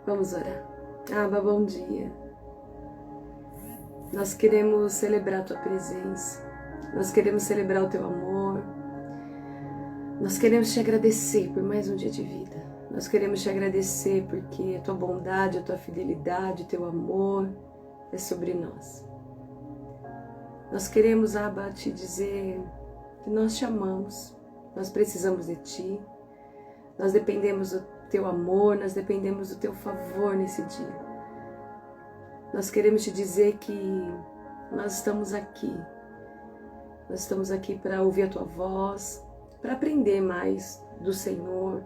Vamos orar. Abba, bom dia. Nós queremos celebrar a Tua presença. Nós queremos celebrar o Teu amor. Nós queremos Te agradecer por mais um dia de vida. Nós queremos Te agradecer porque a Tua bondade, a Tua fidelidade, o Teu amor é sobre nós. Nós queremos, Abba, Te dizer que nós Te amamos. Nós precisamos de Ti. Nós dependemos do Teu amor, nós dependemos do Teu favor nesse dia. Nós queremos Te dizer que nós estamos aqui. Nós estamos aqui para ouvir a Tua voz, para aprender mais do Senhor,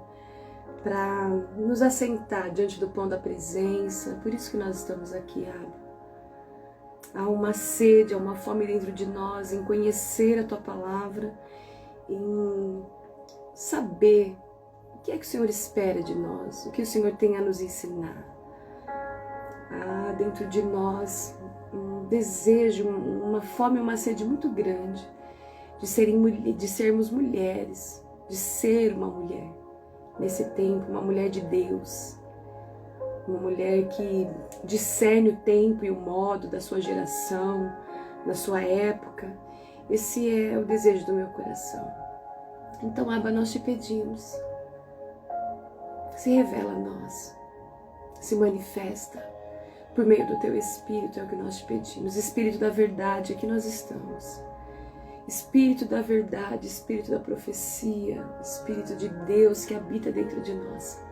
para nos assentar diante do pão da presença. Por isso que nós estamos aqui, Abba. Há uma sede, há uma fome dentro de nós em conhecer a Tua palavra, em saber o que é que o Senhor espera de nós, o que o Senhor tem a nos ensinar. Há dentro de nós um desejo, uma fome, uma sede muito grande de sermos mulheres, de ser uma mulher nesse tempo, uma mulher de Deus, uma mulher que discerne o tempo e o modo da sua geração, da sua época. Esse é o desejo do meu coração. Então, Abba, nós Te pedimos, se revela a nós, se manifesta por meio do Teu Espírito, é o que nós Te pedimos. Espírito da verdade, aqui nós estamos. Espírito da verdade, Espírito da profecia, Espírito de Deus que habita dentro de nós.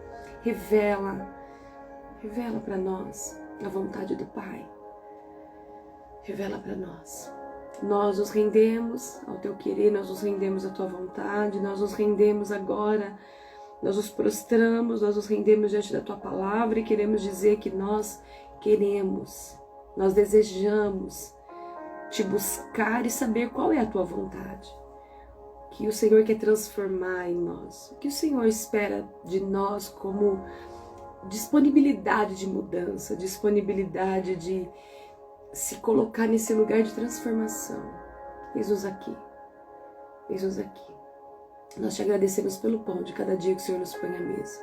Revela para nós a vontade do Pai. Revela para nós. Nós nos rendemos ao Teu querer, nós nos rendemos à Tua vontade, nós nos rendemos agora, nós nos prostramos, nós nos rendemos diante da Tua palavra e queremos dizer que nós queremos, nós desejamos Te buscar e saber qual é a Tua vontade, o que o Senhor quer transformar em nós, o que o Senhor espera de nós como disponibilidade de mudança, disponibilidade de se colocar nesse lugar de transformação. Eis-nos aqui, eis-nos aqui. Nós Te agradecemos pelo pão de cada dia que o Senhor nos põe à mesa.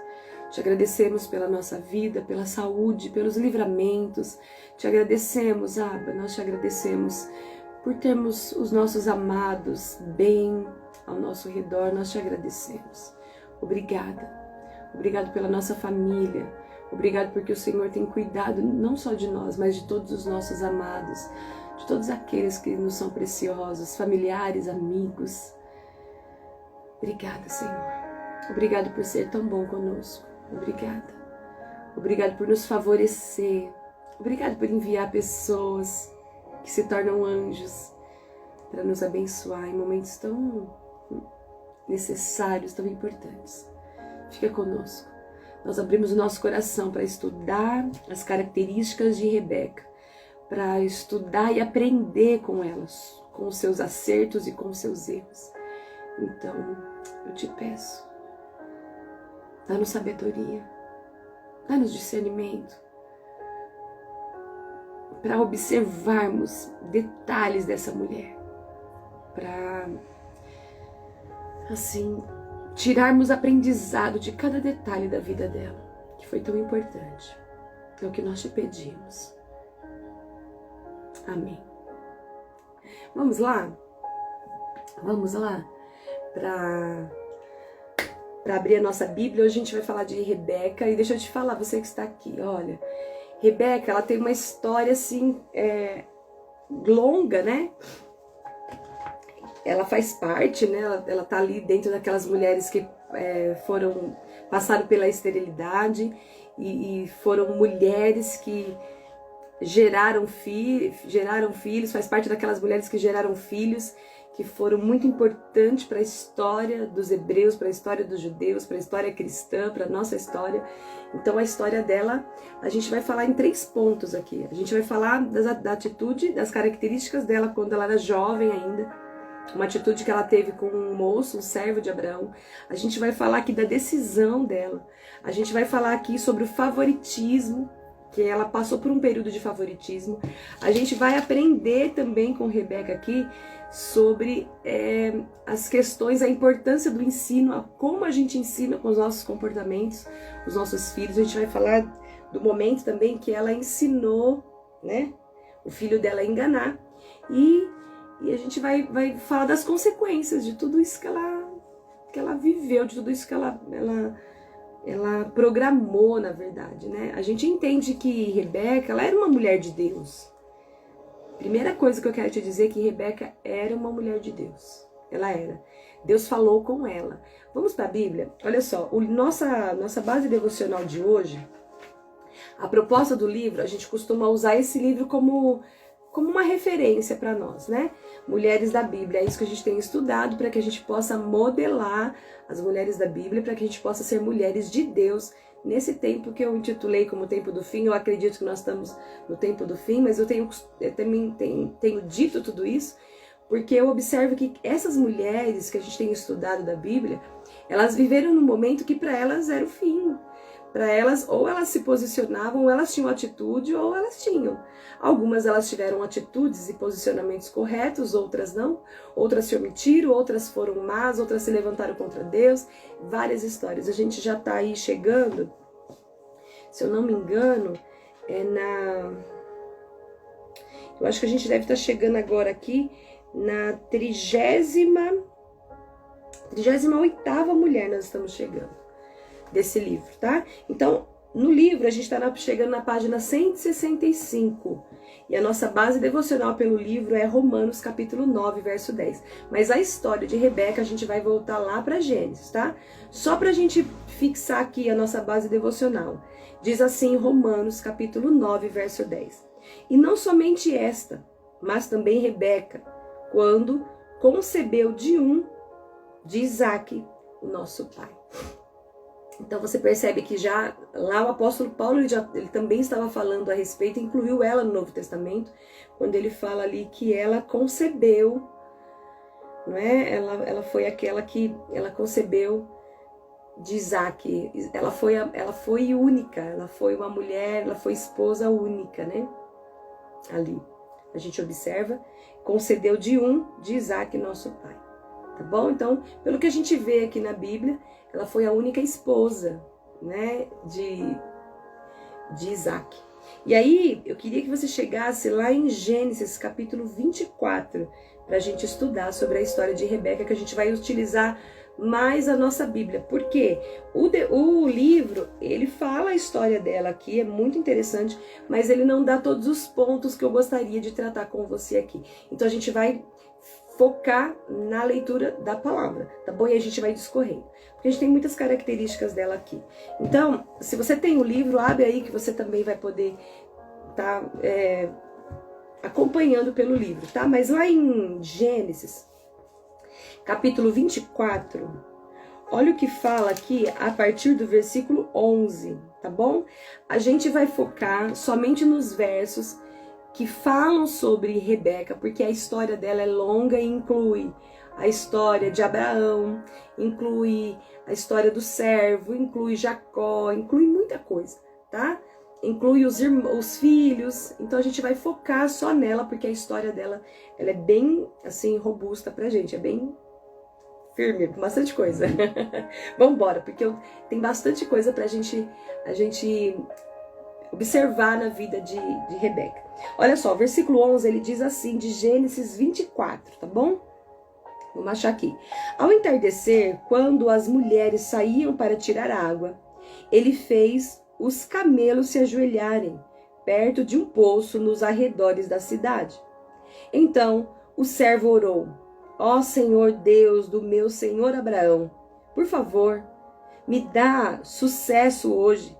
Te agradecemos pela nossa vida, pela saúde, pelos livramentos. Te agradecemos, Abba, nós Te agradecemos por termos os nossos amados bem ao nosso redor. Nós Te agradecemos. Obrigada. Obrigado pela nossa família. Obrigado porque o Senhor tem cuidado não só de nós, mas de todos os nossos amados, de todos aqueles que nos são preciosos, familiares, amigos. Obrigada, Senhor. Obrigado por ser tão bom conosco. Obrigada. Obrigado por nos favorecer. Obrigado por enviar pessoas que se tornam anjos para nos abençoar em momentos tão necessários, tão importantes. Fica conosco. Nós abrimos o nosso coração para estudar as características de Rebeca, para estudar e aprender com elas, com os seus acertos e com os seus erros. Então, eu Te peço, dá-nos sabedoria, dá-nos discernimento, para observarmos detalhes dessa mulher, para, assim, tirarmos aprendizado de cada detalhe da vida dela, que foi tão importante. É o que nós Te pedimos. Amém. Vamos lá? Vamos lá? Para abrir a nossa Bíblia, hoje a gente vai falar de Rebeca. E deixa eu te falar, você que está aqui, olha, Rebeca, ela tem uma história assim, longa, né? Ela faz parte, né? Ela tá ali dentro daquelas mulheres que passaram pela esterilidade e foram mulheres que geraram filhos, faz parte daquelas mulheres que geraram filhos, que foram muito importantes para a história dos hebreus, para a história dos judeus, para a história cristã, para a nossa história. Então a história dela, a gente vai falar em 3 pontos aqui. A gente vai falar da atitude, das características dela quando ela era jovem ainda, uma atitude que ela teve com um moço, um servo de Abraão. A gente vai falar aqui da decisão dela. A gente vai falar aqui sobre o favoritismo, que ela passou por um período de favoritismo. A gente vai aprender também com Rebeca aqui sobre as questões, a importância do ensino, como a gente ensina com os nossos comportamentos, os nossos filhos. A gente vai falar do momento também que ela ensinou, né, o filho dela a enganar. E a gente vai falar das consequências de tudo isso que ela viveu, de tudo isso que ela programou, na verdade, né? A gente entende que Rebeca, ela era uma mulher de Deus. Primeira coisa que eu quero te dizer é que Rebeca era uma mulher de Deus. Ela era. Deus falou com ela. Vamos para a Bíblia? Olha só, nossa base devocional de hoje, a proposta do livro, a gente costuma usar esse livro como uma referência para nós, né? Mulheres da Bíblia, é isso que a gente tem estudado para que a gente possa modelar as mulheres da Bíblia, para que a gente possa ser mulheres de Deus nesse tempo que eu intitulei como tempo do fim. Eu acredito que nós estamos no tempo do fim, mas eu também tenho dito tudo isso porque eu observo que essas mulheres que a gente tem estudado da Bíblia, elas viveram num momento que para elas era o fim. Para elas, ou elas se posicionavam, ou elas tinham atitude, ou elas tinham. Algumas elas tiveram atitudes e posicionamentos corretos, outras não. Outras se omitiram, outras foram más, outras se levantaram contra Deus. Várias histórias. A gente já está aí chegando, se eu não me engano, eu acho que a gente deve estar chegando agora aqui na 38ª mulher nós estamos chegando. Desse livro, tá? Então, no livro a gente está chegando na página 165 e a nossa base devocional pelo livro é Romanos capítulo 9, verso 10. Mas a história de Rebeca a gente vai voltar lá para Gênesis, tá? Só para a gente fixar aqui a nossa base devocional. Diz assim Romanos capítulo 9, verso 10. E não somente esta, mas também Rebeca, quando concebeu de Isaque, o nosso pai. Então você percebe que já lá o apóstolo Paulo ele também estava falando a respeito, incluiu ela no Novo Testamento, quando ele fala ali que ela concebeu, não é? Ela foi aquela que ela concebeu de Isaque. Ela foi única, ela foi uma mulher, ela foi esposa única, né? Ali a gente observa, concedeu de Isaque, nosso pai. Tá bom? Então, pelo que a gente vê aqui na Bíblia, ela foi a única esposa, né, de Isaque. E aí, eu queria que você chegasse lá em Gênesis, capítulo 24, para a gente estudar sobre a história de Rebeca, que a gente vai utilizar mais a nossa Bíblia. Porque o livro, ele fala a história dela aqui, é muito interessante, mas ele não dá todos os pontos que eu gostaria de tratar com você aqui. Então, a gente vai focar na leitura da palavra, tá bom? E a gente vai discorrendo, porque a gente tem muitas características dela aqui. Então, se você tem o livro, abre aí que você também vai poder estar acompanhando pelo livro, tá? Mas lá em Gênesis, capítulo 24, olha o que fala aqui a partir do versículo 11, tá bom? A gente vai focar somente nos versos que falam sobre Rebeca, porque a história dela é longa e inclui a história de Abraão, inclui a história do servo, inclui Jacó, inclui muita coisa, tá? Inclui os filhos. Então a gente vai focar só nela, porque a história dela ela é bem assim robusta pra gente, é bem firme, com bastante coisa. Vamos embora, porque tem bastante coisa pra gente observar na vida de Rebeca. Olha só, o versículo 11, ele diz assim, de Gênesis 24, tá bom? Vamos achar aqui. Ao entardecer, quando as mulheres saíam para tirar água, ele fez os camelos se ajoelharem perto de um poço nos arredores da cidade. Então o servo orou: ó Senhor Deus do meu senhor Abraão, por favor, me dá sucesso hoje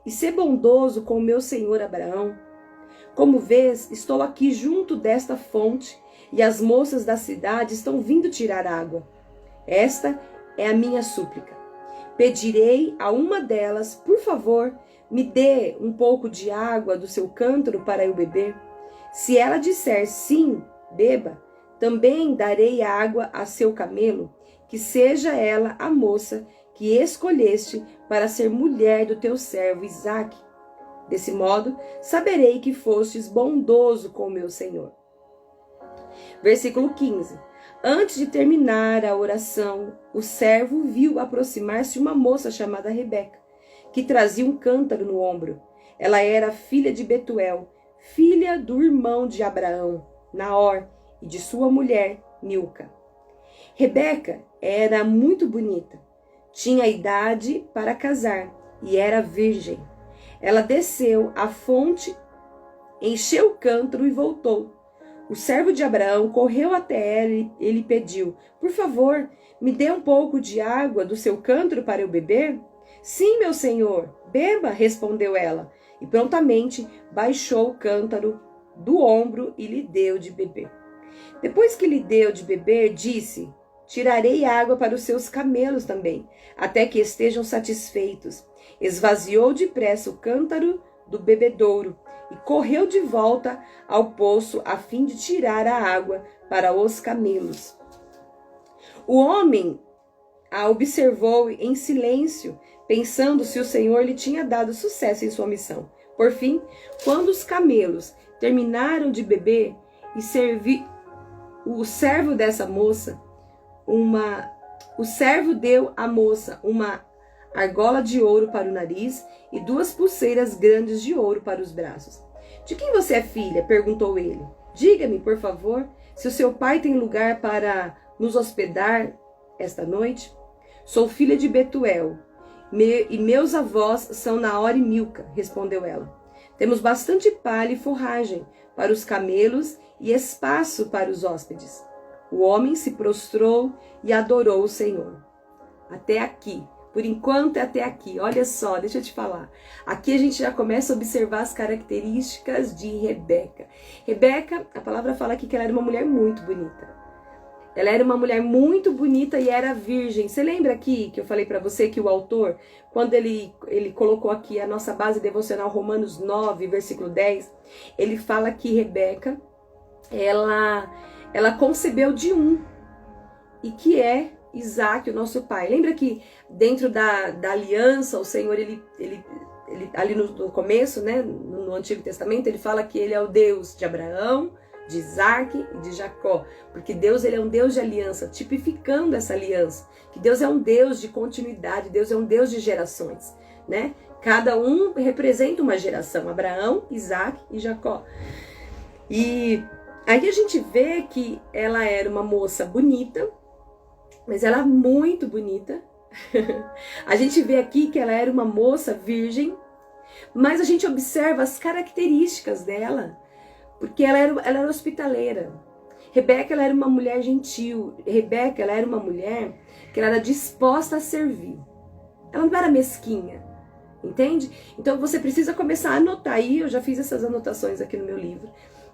e ser bondoso com o meu senhor Abraão. Como vês, estou aqui junto desta fonte e as moças da cidade estão vindo tirar água. Esta é a minha súplica. Pedirei a uma delas, por favor, me dê um pouco de água do seu cântaro para eu beber. Se ela disser sim, beba, também darei água a seu camelo, que seja ela a moça que escolheste para ser mulher do teu servo Isaque. Desse modo, saberei que fostes bondoso com o meu senhor. Versículo 15. Antes de terminar a oração, o servo viu aproximar-se uma moça chamada Rebeca, que trazia um cântaro no ombro. Ela era filha de Betuel, filha do irmão de Abraão, Naor, e de sua mulher, Milca. Rebeca era muito bonita, tinha idade para casar e era virgem. Ela desceu à fonte, encheu o cântaro e voltou. O servo de Abraão correu até ela e ele pediu: por favor, me dê um pouco de água do seu cântaro para eu beber? Sim, meu senhor, beba, respondeu ela. E prontamente baixou o cântaro do ombro e lhe deu de beber. Depois que lhe deu de beber, disse: tirarei água para os seus camelos também, até que estejam satisfeitos. Esvaziou depressa o cântaro do bebedouro e correu de volta ao poço a fim de tirar a água para os camelos. O homem a observou em silêncio, pensando se o Senhor lhe tinha dado sucesso em sua missão. Por fim, quando os camelos terminaram de beber e servir, o servo dessa moça, o servo deu à moça uma argola de ouro para o nariz e 2 pulseiras grandes de ouro para os braços. De quem você é filha? Perguntou ele. Diga-me, por favor, se o seu pai tem lugar para nos hospedar esta noite. Sou filha de Betuel, e meus avós são Naor e Milca, respondeu ela. Temos bastante palha e forragem para os camelos e espaço para os hóspedes. O homem se prostrou e adorou o Senhor. Até aqui. Por enquanto é até aqui. Olha só, deixa eu te falar. Aqui a gente já começa a observar as características de Rebeca. Rebeca, a palavra fala aqui que ela era uma mulher muito bonita. Ela era uma mulher muito bonita e era virgem. Você lembra aqui que eu falei para você que o autor, quando ele colocou aqui a nossa base devocional Romanos 9, versículo 10, ele fala que Rebeca, ela concebeu de um, e que é Isaac, o nosso pai. Lembra que dentro da aliança, o Senhor, ele ali no começo, né, no Antigo Testamento, ele fala que ele é o Deus de Abraão, de Isaac e de Jacó, porque Deus, ele é um Deus de aliança, tipificando essa aliança, que Deus é um Deus de continuidade, Deus é um Deus de gerações, né? Cada um representa uma geração, Abraão, Isaac e Jacó. E aí a gente vê que ela era uma moça bonita, mas ela é muito bonita. A gente vê aqui que ela era uma moça virgem, mas a gente observa as características dela, porque ela era hospitaleira. Rebeca, ela era uma mulher gentil. Rebeca, ela era uma mulher que ela era disposta a servir. Ela não era mesquinha, entende? Então você precisa começar a anotar aí, eu já fiz essas anotações aqui no meu livro,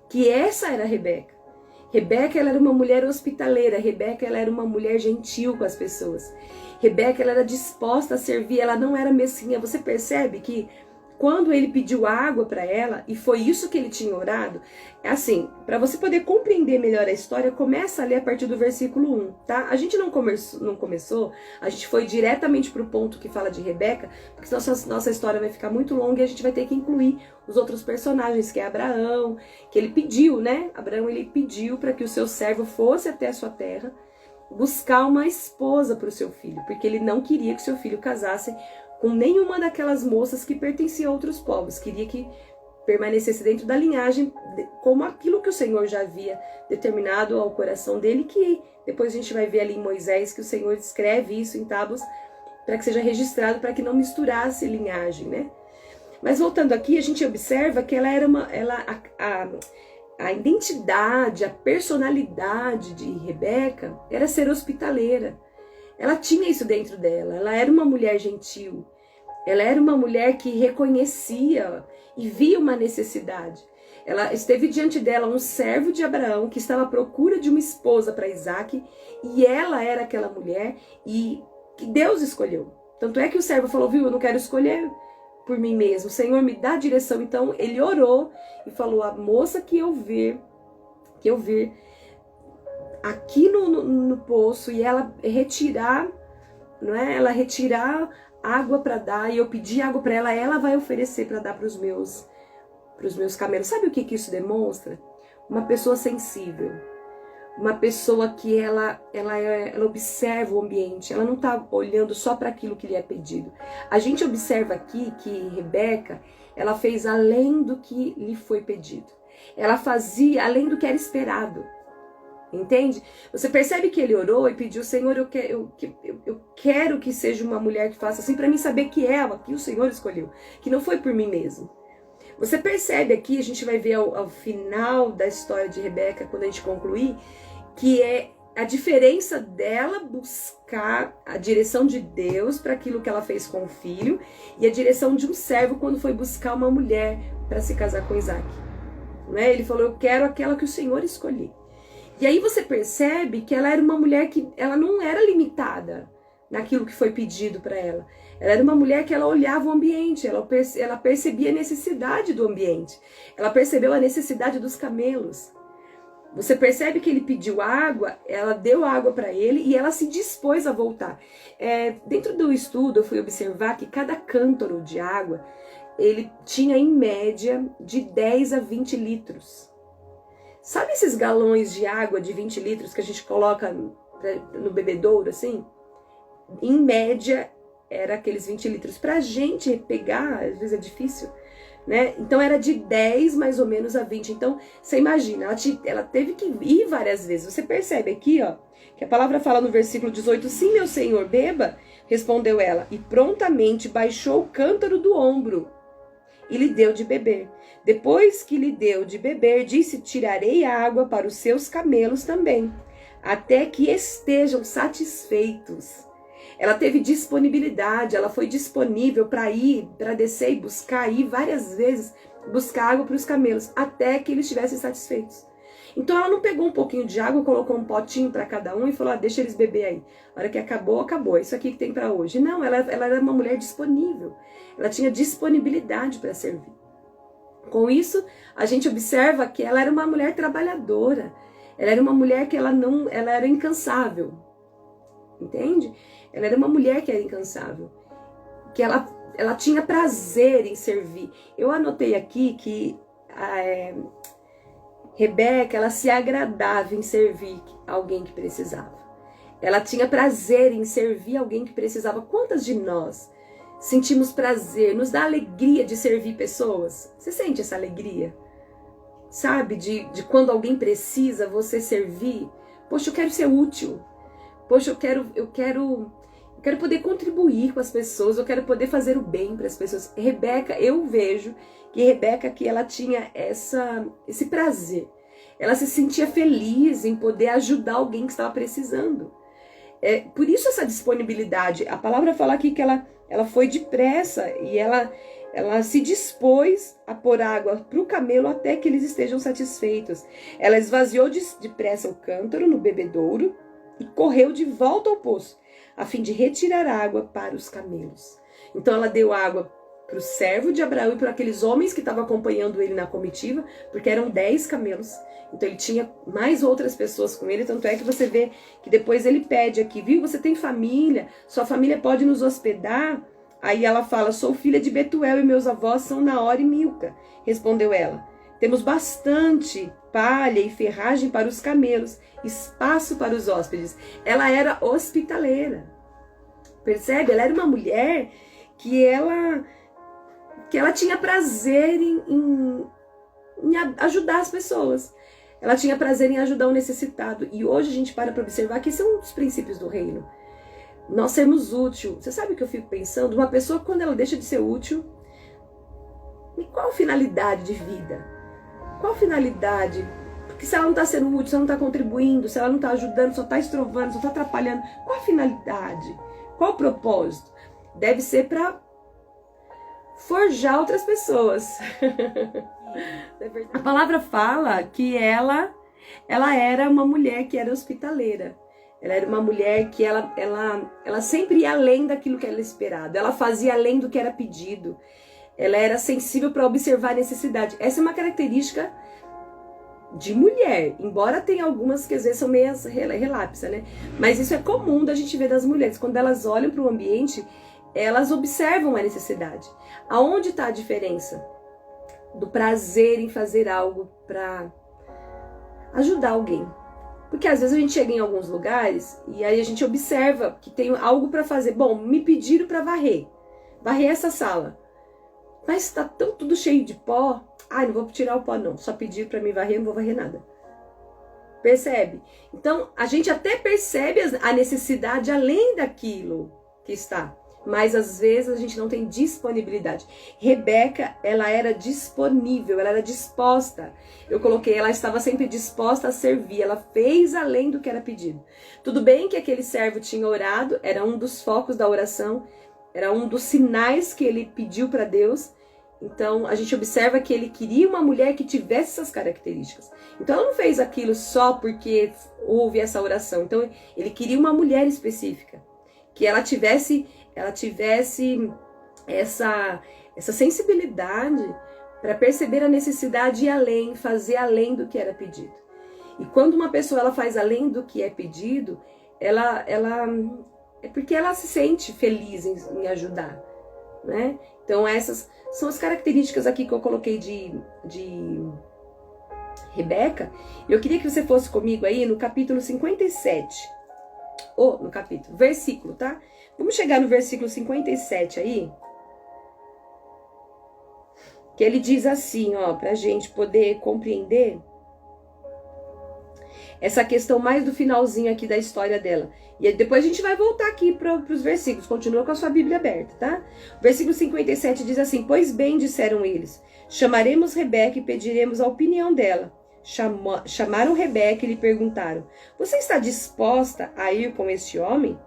que essa era a Rebeca. Rebeca, ela era uma mulher hospitaleira. Rebeca, ela era uma mulher gentil com as pessoas. Rebeca, ela era disposta a servir, ela não era mesquinha. Você percebe que quando ele pediu água para ela, e foi isso que ele tinha orado, é assim, para você poder compreender melhor a história, começa a ler a partir do versículo 1, tá? A gente não começou, a gente foi diretamente pro ponto que fala de Rebeca, porque senão nossa história vai ficar muito longa e a gente vai ter que incluir os outros personagens, que é Abraão, que ele pediu, né? Abraão, ele pediu para que o seu servo fosse até a sua terra buscar uma esposa para o seu filho, porque ele não queria que seu filho casasse com nenhuma daquelas moças que pertenciam a outros povos. Queria que permanecesse dentro da linhagem, como aquilo que o Senhor já havia determinado ao coração dele, que depois a gente vai ver ali em Moisés que o Senhor escreve isso em tábuas para que seja registrado, para que não misturasse linhagem, né? Mas voltando aqui, a gente observa que ela era a identidade, a personalidade de Rebeca era ser hospitaleira. Ela tinha isso dentro dela, ela era uma mulher gentil, ela era uma mulher que reconhecia e via uma necessidade. Ela esteve diante dela um servo de Abraão que estava à procura de uma esposa para Isaac, e ela era aquela mulher e que Deus escolheu. Tanto é que o servo falou, viu, eu não quero escolher por mim mesmo, o Senhor me dá a direção. Então ele orou e falou, a moça que eu vir aqui no poço e ela retirar, não é? Ela retirar água para dar, e eu pedir água para ela vai oferecer para dar para os meus camelos. Sabe o que isso demonstra? Uma pessoa sensível, uma pessoa que ela observa o ambiente, ela não está olhando só para aquilo que lhe é pedido. A gente observa aqui que Rebeca, ela fez além do que lhe foi pedido. Ela fazia além do que era esperado. Entende? Você percebe que ele orou e pediu, Senhor, eu quero que seja uma mulher que faça assim, para mim saber que é ela, que o Senhor escolheu, que não foi por mim mesmo. Você percebe aqui, a gente vai ver ao final da história de Rebeca, quando a gente concluir, que é a diferença dela buscar a direção de Deus para aquilo que ela fez com o filho e a direção de um servo quando foi buscar uma mulher para se casar com Isaac. Né? Ele falou, eu quero aquela que o Senhor escolheu. E aí você percebe que ela era uma mulher que ela não era limitada naquilo que foi pedido para ela. Ela era uma mulher que ela olhava o ambiente, ela percebia a necessidade do ambiente. Ela percebeu a necessidade dos camelos. Você percebe que ele pediu água, ela deu água para ele e ela se dispôs a voltar. Dentro do estudo eu fui observar que cada cântaro de água, ele tinha em média de 10 a 20 litros. Sabe esses galões de água de 20 litros que a gente coloca no bebedouro, assim? Em média, era aqueles 20 litros. Pra gente pegar, às vezes é difícil, né? Então, era de 10 mais ou menos a 20. Então, você imagina, ela teve que ir várias vezes. Você percebe aqui, ó, que a palavra fala no versículo 18, sim, meu senhor, beba, respondeu ela, e prontamente baixou o cântaro do ombro e lhe deu de beber. Depois que lhe deu de beber, disse, tirarei água para os seus camelos também, até que estejam satisfeitos. Ela teve disponibilidade, ela foi disponível para ir, para descer e buscar, ir várias vezes, buscar água para os camelos, até que eles estivessem satisfeitos. Então ela não pegou um pouquinho de água, colocou um potinho para cada um e falou, deixa eles beber aí. A hora que acabou, acabou, é isso aqui que tem para hoje. Não, ela era uma mulher disponível, ela tinha disponibilidade para servir. Com isso, a gente observa que ela era uma mulher trabalhadora, ela era uma mulher que ela era incansável, entende? Ela era uma mulher que era incansável, que ela tinha prazer em servir. Eu anotei aqui que Rebeca, ela se agradava em servir alguém que precisava. Ela tinha prazer em servir alguém que precisava. Quantas de nós sentimos prazer, nos dá alegria de servir pessoas? Você sente essa alegria? Sabe, de quando alguém precisa, você servir? Poxa, eu quero ser útil. Poxa, eu quero poder contribuir com as pessoas, eu quero poder fazer o bem para as pessoas. Rebeca, eu vejo que Rebeca aqui, ela tinha esse prazer. Ela se sentia feliz em poder ajudar alguém que estava precisando. Por isso essa disponibilidade. A palavra fala aqui que ela foi depressa e ela se dispôs a pôr água para o camelo até que eles estejam satisfeitos. Ela esvaziou depressa o cântaro no bebedouro e correu de volta ao poço, a fim de retirar água para os camelos. Então ela deu água para o servo de Abraão e para aqueles homens que estavam acompanhando ele na comitiva, porque eram 10 camelos. Então ele tinha mais outras pessoas com ele, tanto é que você vê que depois ele pede aqui, viu, você tem família, sua família pode nos hospedar? Aí ela fala, sou filha de Betuel e meus avós são Naor e Milca. Respondeu ela, temos bastante palha e ferragem para os camelos, espaço para os hóspedes. Ela era hospitaleira. Percebe? Ela era uma mulher que ela tinha prazer em ajudar as pessoas. Ela tinha prazer em ajudar o necessitado. E hoje a gente para observar que esse é um dos princípios do reino. Nós sermos útil. Você sabe o que eu fico pensando? Uma pessoa, quando ela deixa de ser útil, e qual a finalidade de vida? Qual a finalidade? Porque se ela não está sendo útil, se ela não está contribuindo, se ela não está ajudando, só está estrovando, só está atrapalhando, qual a finalidade? Qual o propósito? Deve ser para forjar outras pessoas. A palavra fala que ela era uma mulher que era hospitaleira. Ela era uma mulher que ela sempre ia além daquilo que era esperado. Ela fazia além do que era pedido. Ela era sensível para observar a necessidade. Essa é uma característica de mulher, embora tenha algumas que às vezes são meio relapsa, né? Mas isso é comum da gente ver das mulheres. Quando elas olham para o ambiente, elas observam a necessidade. Aonde está a diferença do prazer em fazer algo para ajudar alguém? Porque às vezes a gente chega em alguns lugares e aí a gente observa que tem algo para fazer. Bom, me pediram para varrer essa sala. Mas tá tão tudo cheio de pó. Não vou tirar o pó não. Só pediram para me varrer, não vou varrer nada. Percebe? Então, a gente até percebe a necessidade além daquilo que está. Mas às vezes a gente não tem disponibilidade. Rebeca, ela era disponível, ela era disposta. Eu coloquei, ela estava sempre disposta a servir. Ela fez além do que era pedido. Tudo bem que aquele servo tinha orado, era um dos focos da oração, era um dos sinais que ele pediu para Deus. Então, a gente observa que ele queria uma mulher que tivesse essas características. Então, ela não fez aquilo só porque houve essa oração. Então, ele queria uma mulher específica. Que ela tivesse essa sensibilidade para perceber a necessidade de ir além, fazer além do que era pedido. E quando uma pessoa ela faz além do que é pedido, ela é porque ela se sente feliz em ajudar, né? Então essas são as características aqui que eu coloquei de Rebeca. Eu queria que você fosse comigo aí no capítulo 57. No capítulo, versículo, tá? Vamos chegar no versículo 57 aí. Que ele diz assim, pra gente poder compreender essa questão mais do finalzinho aqui da história dela. E depois a gente vai voltar aqui para os versículos. Continua com a sua Bíblia aberta, tá? O versículo 57 diz assim: Pois bem, disseram eles, chamaremos Rebeca e pediremos a opinião dela. Chamaram Rebeca e lhe perguntaram: Você está disposta a ir com este homem?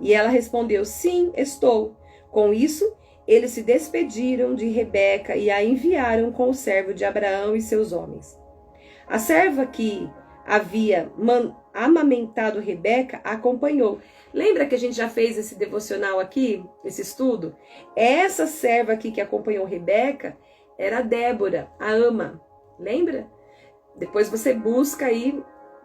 E ela respondeu: Sim, estou. Com isso, eles se despediram de Rebeca e a enviaram com o servo de Abraão e seus homens. A serva que havia amamentado Rebeca acompanhou. Lembra que a gente já fez esse devocional aqui, esse estudo? Essa serva aqui que acompanhou Rebeca era Débora, a ama. Lembra? Depois você busca aí,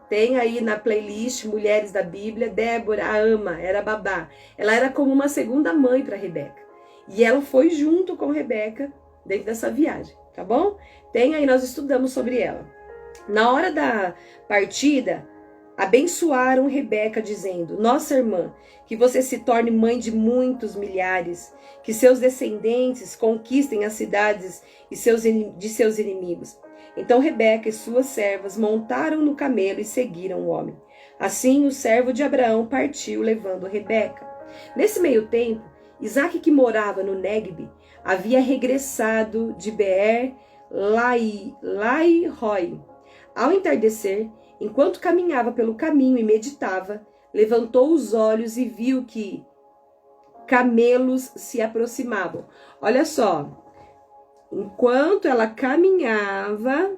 tem aí na playlist Mulheres da Bíblia, Débora, a ama, era babá. Ela era como uma segunda mãe para Rebeca. E ela foi junto com Rebeca dentro dessa viagem, tá bom? Tem aí, nós estudamos sobre ela. Na hora da partida, abençoaram Rebeca, dizendo: Nossa irmã, que você se torne mãe de muitos milhares, que seus descendentes conquistem as cidades de seus inimigos. Então Rebeca e suas servas montaram no camelo e seguiram o homem. Assim, o servo de Abraão partiu, levando Rebeca. Nesse meio tempo, Isaque, que morava no Neguebe, havia regressado de Beer Lahai-roi. Ao entardecer, enquanto caminhava pelo caminho e meditava, levantou os olhos e viu que camelos se aproximavam. Olha só, enquanto ela caminhava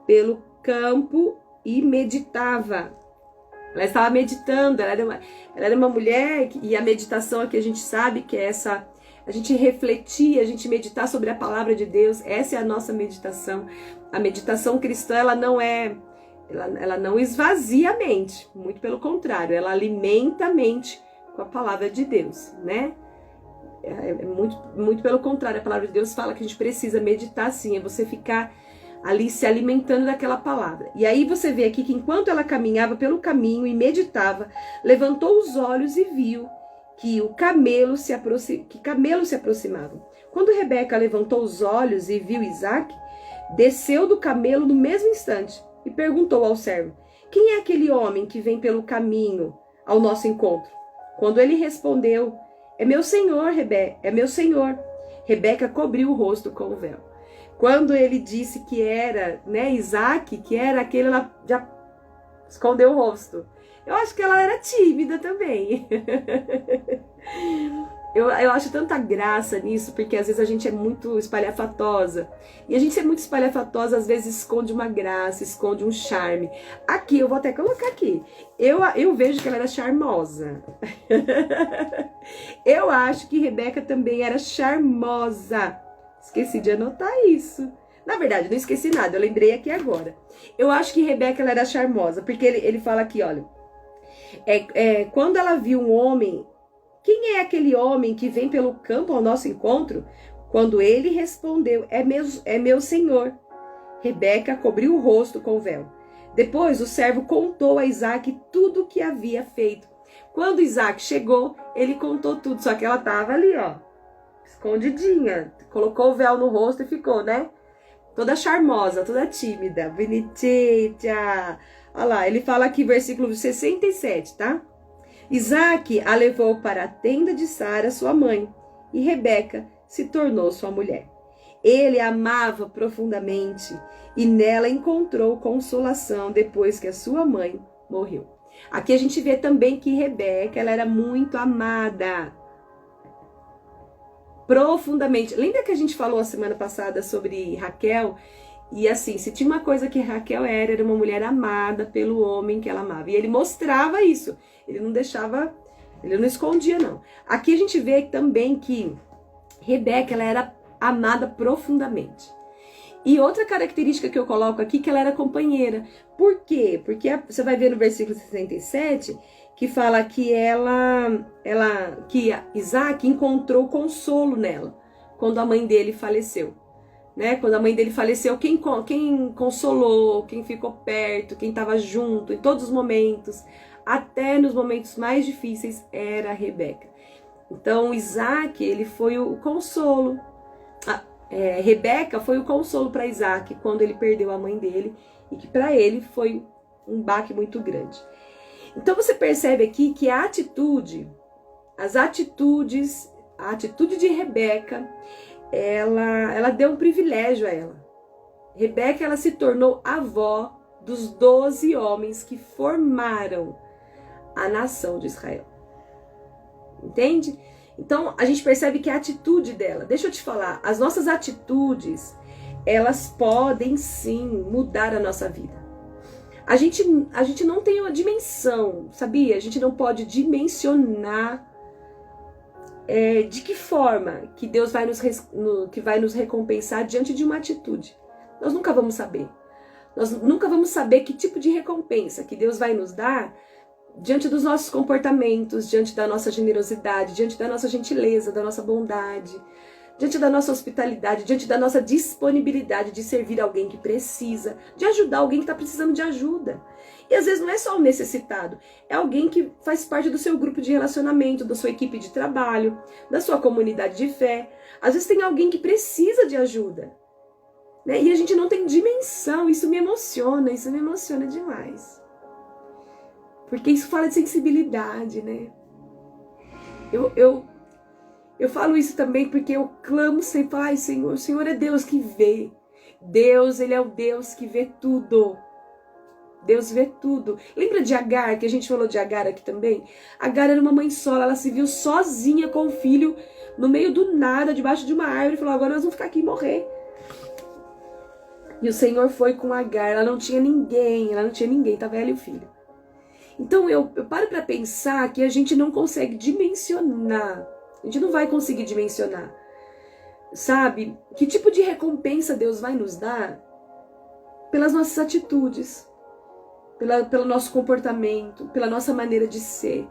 pelo campo e meditava, ela estava meditando, ela era uma mulher, e a meditação aqui a gente sabe que é essa, a gente refletir, a gente meditar sobre a palavra de Deus, essa é a nossa meditação. A meditação cristã, ela não esvazia a mente, muito pelo contrário, ela alimenta a mente com a palavra de Deus, né? Muito pelo contrário, a palavra de Deus fala que a gente precisa meditar sim, é você ficar ali se alimentando daquela palavra. E aí você vê aqui que enquanto ela caminhava pelo caminho e meditava, levantou os olhos e viu que camelos se aproximavam. Quando Rebeca levantou os olhos e viu Isaque, desceu do camelo no mesmo instante e perguntou ao servo: Quem é aquele homem que vem pelo caminho ao nosso encontro? Quando ele respondeu: É meu senhor, Rebeca, é meu senhor. Rebeca cobriu o rosto com o véu. Quando ele disse que era, Isaque, que era aquele, ela já escondeu o rosto. Eu acho que ela era tímida também. Eu acho tanta graça nisso, porque às vezes a gente é muito espalhafatosa. E a gente ser muito espalhafatosa, às vezes esconde uma graça, esconde um charme. Aqui, eu vou até colocar aqui. Eu vejo que ela era charmosa. Eu acho que Rebeca também era charmosa. Esqueci de anotar isso. Na verdade, não esqueci nada, eu lembrei aqui agora. Eu acho que Rebeca ela era charmosa, porque ele fala aqui, olha. Quando ela viu um homem, quem é aquele homem que vem pelo campo ao nosso encontro? Quando ele respondeu: é meu senhor. Rebeca cobriu o rosto com o véu. Depois o servo contou a Isaac tudo o que havia feito. Quando Isaac chegou, ele contou tudo, só que ela estava ali, ó, escondidinha. Colocou o véu no rosto e ficou, né? Toda charmosa, toda tímida, bonitinha. Olha lá, ele fala aqui, versículo 67, tá? Isaac a levou para a tenda de Sara, sua mãe, e Rebeca se tornou sua mulher. Ele a amava profundamente e nela encontrou consolação depois que a sua mãe morreu. Aqui a gente vê também que Rebeca, ela era muito amada profundamente. Lembra que a gente falou a semana passada sobre Raquel? E assim, se tinha uma coisa que Raquel era uma mulher amada pelo homem que ela amava. E ele mostrava isso. Ele não deixava, ele não escondia, não. Aqui a gente vê também que Rebeca, ela era amada profundamente. E outra característica que eu coloco aqui, que ela era companheira. Por quê? Porque você vai ver no versículo 67, que fala que que Isaac encontrou consolo nela, quando a mãe dele faleceu. Né? Quando a mãe dele faleceu, quem consolou, quem ficou perto, quem estava junto em todos os momentos, até nos momentos mais difíceis, era a Rebeca. Então, Isaac, ele foi o consolo. Rebeca foi o consolo para Isaac quando ele perdeu a mãe dele, e que para ele foi um baque muito grande. Então você percebe aqui que a atitude de Rebeca, ela deu um privilégio a ela. Rebeca, ela se tornou avó dos 12 homens que formaram a nação de Israel. Entende? Então, a gente percebe que a atitude dela, deixa eu te falar, as nossas atitudes, elas podem sim mudar a nossa vida. A gente não tem uma dimensão, sabia? A gente não pode dimensionar de que forma que Deus vai nos recompensar diante de uma atitude. Nós nunca vamos saber. Nós nunca vamos saber que tipo de recompensa que Deus vai nos dar diante dos nossos comportamentos, diante da nossa generosidade, diante da nossa gentileza, da nossa bondade, diante da nossa hospitalidade, diante da nossa disponibilidade de servir alguém que precisa, de ajudar alguém que está precisando de ajuda. E às vezes não é só o necessitado, é alguém que faz parte do seu grupo de relacionamento, da sua equipe de trabalho, da sua comunidade de fé. Às vezes tem alguém que precisa de ajuda, né? E a gente não tem dimensão, isso me emociona demais. Porque isso fala de sensibilidade, né? Eu falo isso também porque eu clamo sempre, ai Senhor, o Senhor é Deus que vê. Deus, Ele é o Deus que vê tudo. Deus vê tudo. Lembra de Agar, que a gente falou de Agar aqui também? Agar era uma mãe sola, ela se viu sozinha com o filho, no meio do nada, debaixo de uma árvore, e falou, agora nós vamos ficar aqui e morrer. E o Senhor foi com Agar, ela não tinha ninguém, estava ela e o filho. Então eu paro para pensar que a gente não consegue dimensionar, a gente não vai conseguir dimensionar, sabe? Que tipo de recompensa Deus vai nos dar pelas nossas atitudes, pelo nosso comportamento, pela nossa maneira de ser.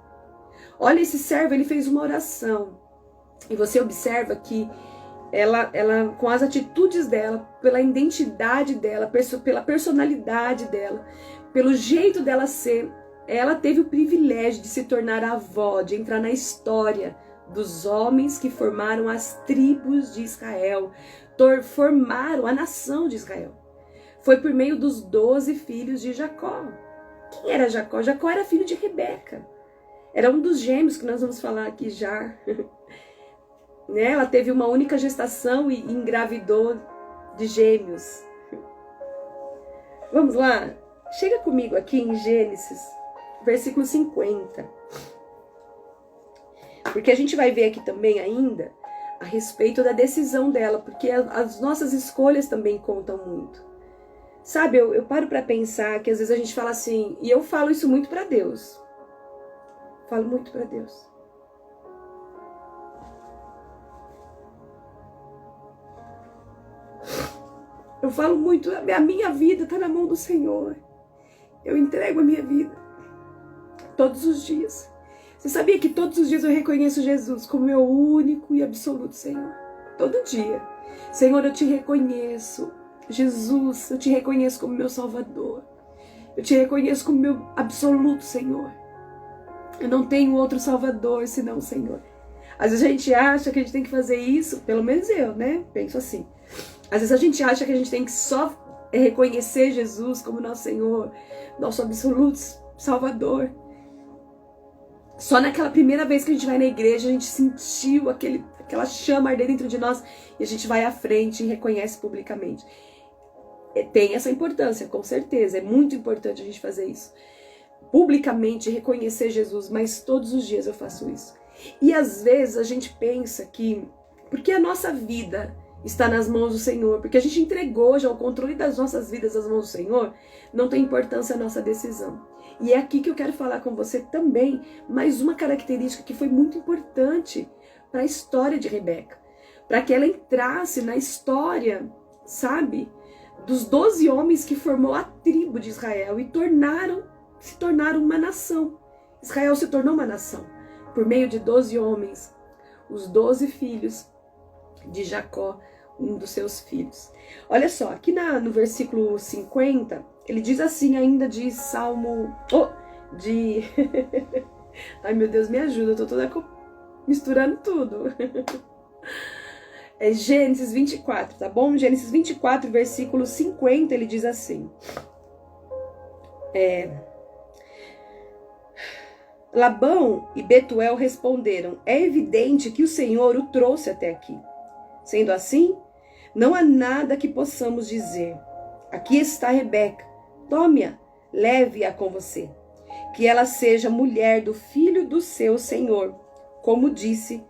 Olha, esse servo, ele fez uma oração, e você observa que ela com as atitudes dela, pela identidade dela, pela personalidade dela, pelo jeito dela ser, ela teve o privilégio de se tornar avó, de entrar na história dos homens que formaram as tribos de Israel, formaram a nação de Israel. Foi por meio dos 12 filhos de Jacó. Quem era Jacó? Jacó era filho de Rebeca. Era um dos gêmeos que nós vamos falar aqui já. Né? Ela teve uma única gestação e engravidou de gêmeos. Vamos lá? Chega comigo aqui em Gênesis, versículo 50. Porque a gente vai ver aqui também ainda a respeito da decisão dela, porque as nossas escolhas também contam muito. Sabe, eu paro para pensar que às vezes a gente fala assim, e eu falo isso muito para Deus. Falo muito para Deus. Eu falo muito, a minha vida está na mão do Senhor. Eu entrego a minha vida todos os dias. Você sabia que todos os dias eu reconheço Jesus como meu único e absoluto Senhor? Todo dia. Senhor, eu te reconheço. Jesus, eu te reconheço como meu Salvador. Eu te reconheço como meu absoluto Senhor. Eu não tenho outro Salvador senão o Senhor. Às vezes a gente acha que a gente tem que fazer isso, pelo menos eu, né? Penso assim. Às vezes a gente acha que a gente tem que só reconhecer Jesus como nosso Senhor, nosso absoluto Salvador. Só naquela primeira vez que a gente vai na igreja, a gente sentiu aquela chama arder dentro de nós e a gente vai à frente e reconhece publicamente. Tem essa importância, com certeza. É muito importante a gente fazer isso. Publicamente reconhecer Jesus, mas todos os dias eu faço isso. E às vezes a gente pensa que, porque a nossa vida está nas mãos do Senhor, porque a gente entregou já o controle das nossas vidas nas mãos do Senhor, não tem importância a nossa decisão. E é aqui que eu quero falar com você também, mais uma característica que foi muito importante para a história de Rebeca, para que ela entrasse na história, sabe, dos 12 homens que formou a tribo de Israel e se tornaram uma nação. Israel se tornou uma nação por meio de 12 homens, os 12 filhos de Jacó, um dos seus filhos. Olha só, aqui no versículo 50, ele diz assim ainda de Salmo... Ai meu Deus, me ajuda, eu tô toda misturando tudo. É Gênesis 24, tá bom? Gênesis 24, versículo 50, ele diz assim. Labão e Betuel responderam: é evidente que o Senhor o trouxe até aqui. Sendo assim, não há nada que possamos dizer. Aqui está Rebeca, tome-a, leve-a com você. Que ela seja mulher do filho do seu Senhor, como disse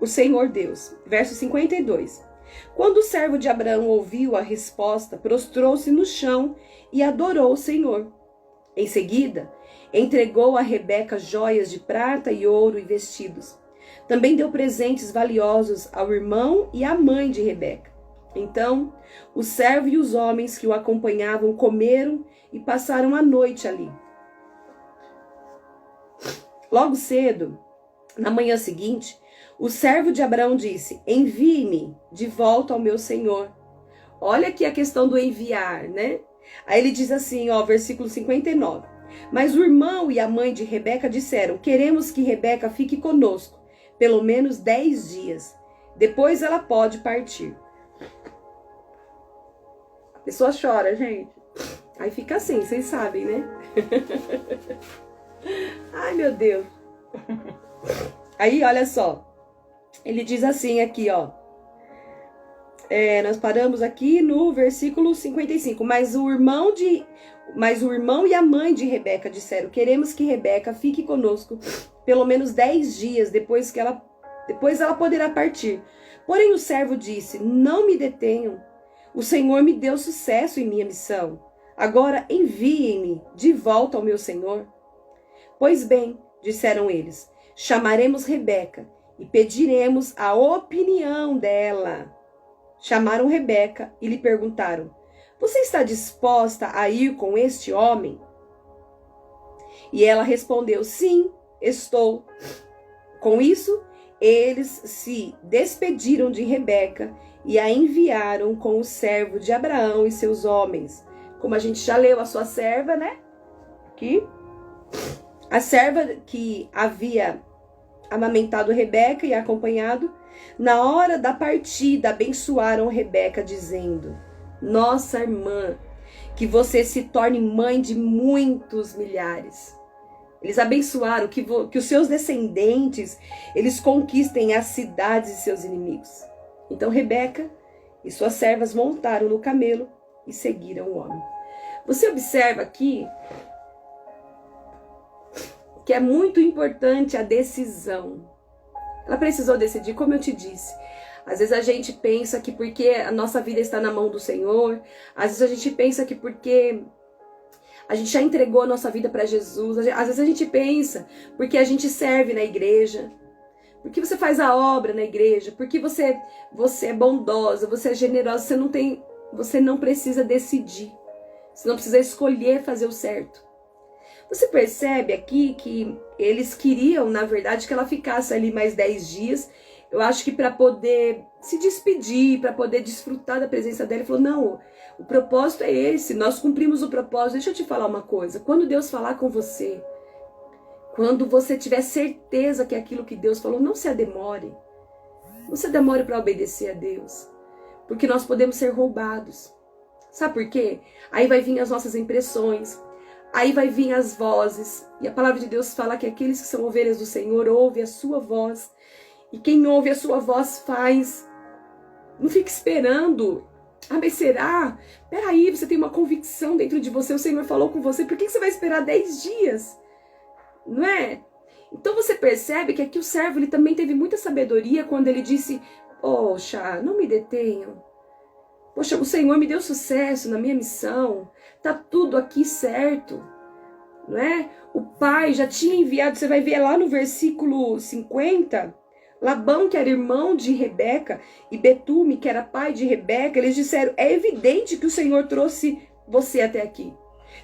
o Senhor Deus. Verso 52. Quando o servo de Abraão ouviu a resposta, prostrou-se no chão e adorou o Senhor. Em seguida, entregou a Rebeca joias de prata e ouro e vestidos. Também deu presentes valiosos ao irmão e à mãe de Rebeca. Então, o servo e os homens que o acompanhavam comeram e passaram a noite ali. Logo cedo, na manhã seguinte, o servo de Abraão disse: envie-me de volta ao meu senhor. Olha aqui a questão do enviar, né? Aí ele diz assim, versículo 59. Mas o irmão e a mãe de Rebeca disseram: queremos que Rebeca fique conosco, pelo menos 10 dias. Depois ela pode partir. A pessoa chora, gente. Aí fica assim, vocês sabem, né? Ai, meu Deus. Aí, olha só. Ele diz assim aqui, nós paramos aqui no versículo 55. Mas o irmão e a mãe de Rebeca disseram: queremos que Rebeca fique conosco pelo menos 10 dias, depois ela poderá partir. Porém o servo disse: não me detenham. O Senhor me deu sucesso em minha missão. Agora enviem-me de volta ao meu senhor. Pois bem, disseram eles, chamaremos Rebeca e pediremos a opinião dela. Chamaram Rebeca e lhe perguntaram: você está disposta a ir com este homem? E ela respondeu: sim, estou. Com isso, eles se despediram de Rebeca e a enviaram com o servo de Abraão e seus homens. Como a gente já leu, a sua serva, né? Aqui. A serva que havia amamentado Rebeca e acompanhado, na hora da partida, abençoaram Rebeca, dizendo: nossa irmã, que você se torne mãe de muitos milhares. Eles abençoaram que os seus descendentes, eles conquistem as cidades de seus inimigos. Então Rebeca e suas servas montaram no camelo e seguiram o homem. Você observa aqui que é muito importante a decisão. Ela precisou decidir, como eu te disse. Às vezes a gente pensa que porque a nossa vida está na mão do Senhor, às vezes a gente pensa que porque a gente já entregou a nossa vida para Jesus, às vezes a gente pensa porque a gente serve na igreja, porque você faz a obra na igreja, porque você é bondosa, você é generosa, você não precisa decidir, você não precisa escolher fazer o certo. Você percebe aqui que eles queriam, na verdade, que ela ficasse ali mais 10 dias, Eu acho que para poder se despedir, para poder desfrutar da presença dela, ele falou, não, o propósito é esse, nós cumprimos o propósito. Deixa eu te falar uma coisa, quando Deus falar com você, quando você tiver certeza que é aquilo que Deus falou, não se ademore. Não se demore para obedecer a Deus. Porque nós podemos ser roubados. Sabe por quê? Aí vai vir as nossas impressões. Aí vai vir as vozes. E a palavra de Deus fala que aqueles que são ovelhas do Senhor ouvem a sua voz. E quem ouve a sua voz faz. Não fique esperando. Ah, mas será? Peraí, você tem uma convicção dentro de você. O Senhor falou com você. Por que você vai esperar 10 dias? Não é? Então você percebe que aqui o servo ele também teve muita sabedoria quando ele disse, poxa, não me detenham. Poxa, o Senhor me deu sucesso na minha missão. Tá tudo aqui certo. Não é? O pai já tinha enviado, você vai ver lá no versículo 50, Labão, que era irmão de Rebeca, e Betume, que era pai de Rebeca, eles disseram, é evidente que o Senhor trouxe você até aqui.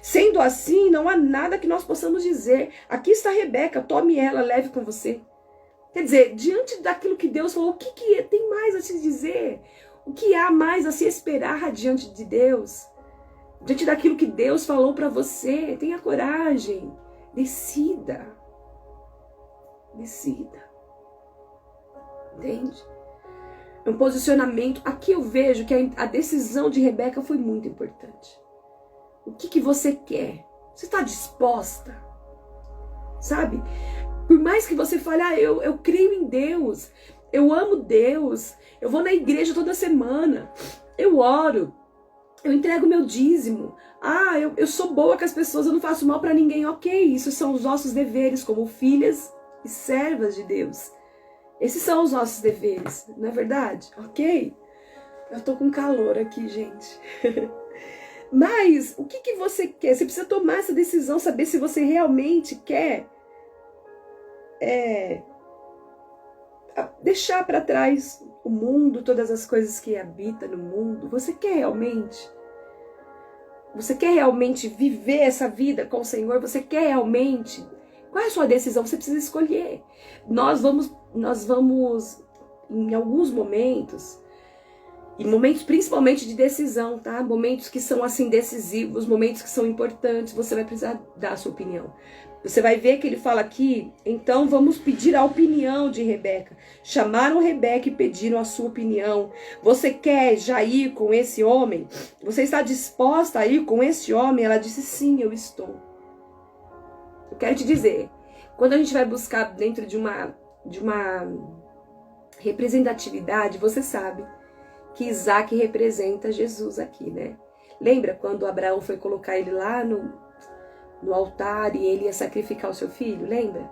Sendo assim, não há nada que nós possamos dizer. Aqui está Rebeca, tome ela, leve com você. Quer dizer, diante daquilo que Deus falou, o que tem mais a se dizer? O que há mais a se esperar diante de Deus? Diante daquilo que Deus falou para você, tenha coragem. Decida. Decida. Entende? É um posicionamento. Aqui eu vejo que a decisão de Rebeca foi muito importante. O que você quer? Você está disposta? Sabe? Por mais que você fale, eu creio em Deus, eu amo Deus, eu vou na igreja toda semana, eu oro, eu entrego meu dízimo, eu sou boa com as pessoas, eu não faço mal para ninguém, ok, isso são os nossos deveres como filhas e servas de Deus. Esses são os nossos deveres, não é verdade? Ok? Eu tô com calor aqui, gente. Mas o que você quer? Você precisa tomar essa decisão, saber se você realmente quer deixar para trás o mundo, todas as coisas que habitam no mundo. Você quer realmente? Você quer realmente viver essa vida com o Senhor? Você quer realmente? Qual é a sua decisão? Você precisa escolher. Nós vamos em alguns momentos, e momentos principalmente de decisão, tá? Momentos que são assim decisivos, momentos que são importantes, você vai precisar dar a sua opinião. Você vai ver que ele fala aqui, então vamos pedir a opinião de Rebeca. Chamaram Rebeca e pediram a sua opinião. Você quer já ir com esse homem? Você está disposta a ir com esse homem? Ela disse, sim, eu estou. Eu quero te dizer, quando a gente vai buscar dentro de uma representatividade, você sabe que Isaac representa Jesus aqui, né? Lembra quando Abraão foi colocar ele lá no altar e ele ia sacrificar o seu filho? Lembra?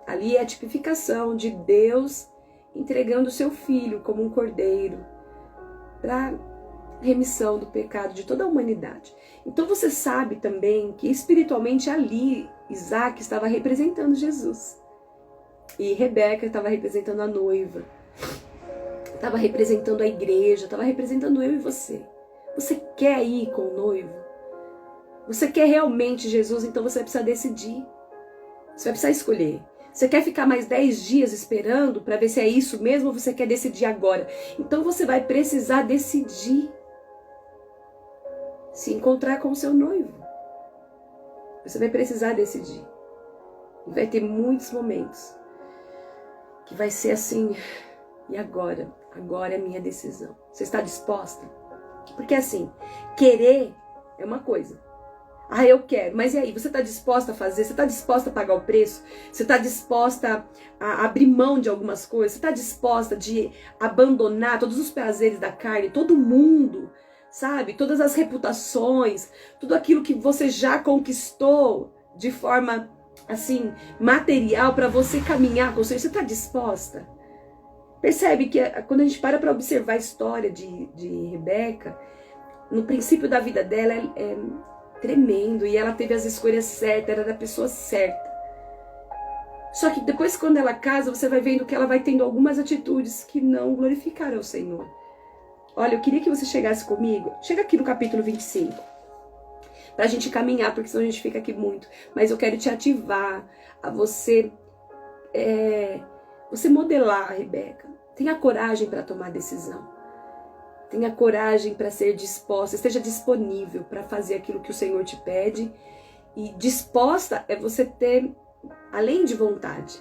Ali é a tipificação de Deus entregando o seu filho como um cordeiro para remissão do pecado de toda a humanidade. Então você sabe também que espiritualmente ali Isaac estava representando Jesus. E Rebeca estava representando a noiva. Estava representando a igreja, estava representando eu e você. Você quer ir com o noivo? Você quer realmente Jesus? Então você vai precisar decidir. Você vai precisar escolher. Você quer ficar mais 10 dias esperando para ver se é isso mesmo ou você quer decidir agora? Então você vai precisar decidir. Se encontrar com o seu noivo. Você vai precisar decidir. E vai ter muitos momentos que vai ser assim, e agora? Agora é a minha decisão. Você está disposta? Porque assim, querer é uma coisa. Eu quero. Mas e aí? Você está disposta a fazer? Você está disposta a pagar o preço? Você está disposta a abrir mão de algumas coisas? Você está disposta de abandonar todos os prazeres da carne, todo mundo, sabe? Todas as reputações, tudo aquilo que você já conquistou de forma, assim, material para você caminhar com o Senhor. Você está disposta? Percebe que quando a gente para observar a história de Rebeca, no princípio da vida dela é tremendo. E ela teve as escolhas certas, era da pessoa certa. Só que depois, quando ela casa, você vai vendo que ela vai tendo algumas atitudes que não glorificaram o Senhor. Olha, eu queria que você chegasse comigo. Chega aqui no capítulo 25. Pra gente caminhar, porque senão a gente fica aqui muito. Mas eu quero te ativar a você modelar a Rebeca. Tenha coragem para tomar decisão. Tenha coragem para ser disposta, esteja disponível para fazer aquilo que o Senhor te pede. E disposta é você ter além de vontade.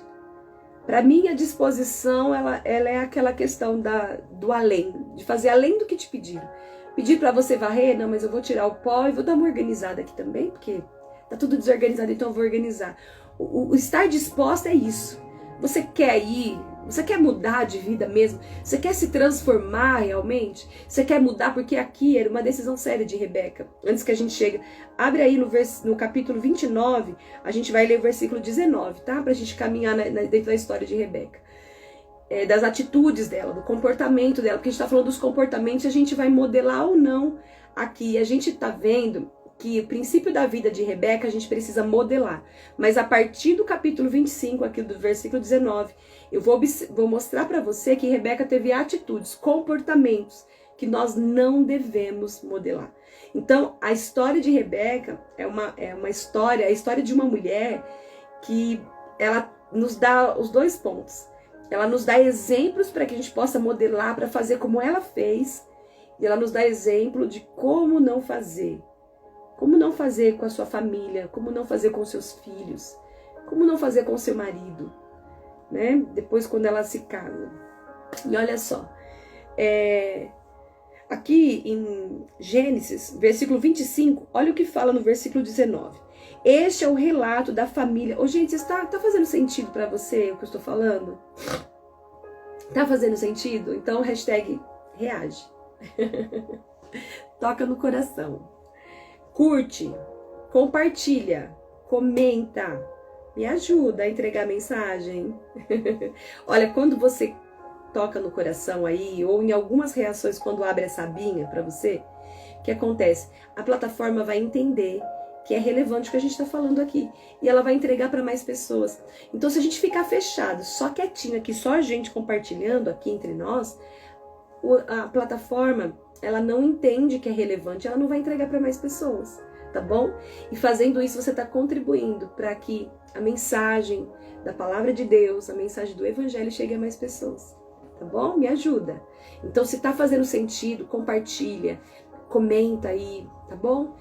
Para mim, a disposição, ela é aquela questão do além, de fazer além do que te pediram. Pedir para você varrer, não, mas eu vou tirar o pó e vou dar uma organizada aqui também, porque tá tudo desorganizado, então eu vou organizar. O estar disposta é isso. Você quer ir, você quer mudar de vida mesmo, você quer se transformar realmente, você quer mudar, porque aqui era uma decisão séria de Rebeca. Antes que a gente chegue, abre aí no capítulo 29, a gente vai ler o versículo 19, tá? Pra gente caminhar dentro da história de Rebeca. Das atitudes dela, do comportamento dela, porque a gente tá falando dos comportamentos, a gente vai modelar ou não aqui. A gente tá vendo que o princípio da vida de Rebeca a gente precisa modelar. Mas a partir do capítulo 25, aqui do versículo 19, eu vou mostrar para você que Rebeca teve atitudes, comportamentos que nós não devemos modelar. Então, a história de Rebeca é uma história, a história de uma mulher que ela nos dá os dois pontos. Ela nos dá exemplos para que a gente possa modelar, para fazer como ela fez. E ela nos dá exemplo de como não fazer. Como não fazer com a sua família, como não fazer com seus filhos, como não fazer com o seu marido, né? Depois quando ela se casa. E olha só, aqui em Gênesis, versículo 25, olha o que fala no versículo 19. Este é o relato da família. Ô, gente, tá fazendo sentido para você o que eu estou falando? Tá fazendo sentido? Então, hashtag reage. Toca no coração. Curte, compartilha, comenta, me ajuda a entregar a mensagem. Olha, quando você toca no coração aí, ou em algumas reações quando abre essa abinha para você, o que acontece? A plataforma vai entender que é relevante o que a gente está falando aqui, e ela vai entregar para mais pessoas. Então, se a gente ficar fechado, só quietinho aqui, só a gente compartilhando aqui entre nós, a plataforma, ela não entende que é relevante, ela não vai entregar para mais pessoas, tá bom? E fazendo isso, você está contribuindo para que a mensagem da palavra de Deus, a mensagem do Evangelho chegue a mais pessoas, tá bom? Me ajuda. Então, se tá fazendo sentido, compartilha, comenta aí, tá bom?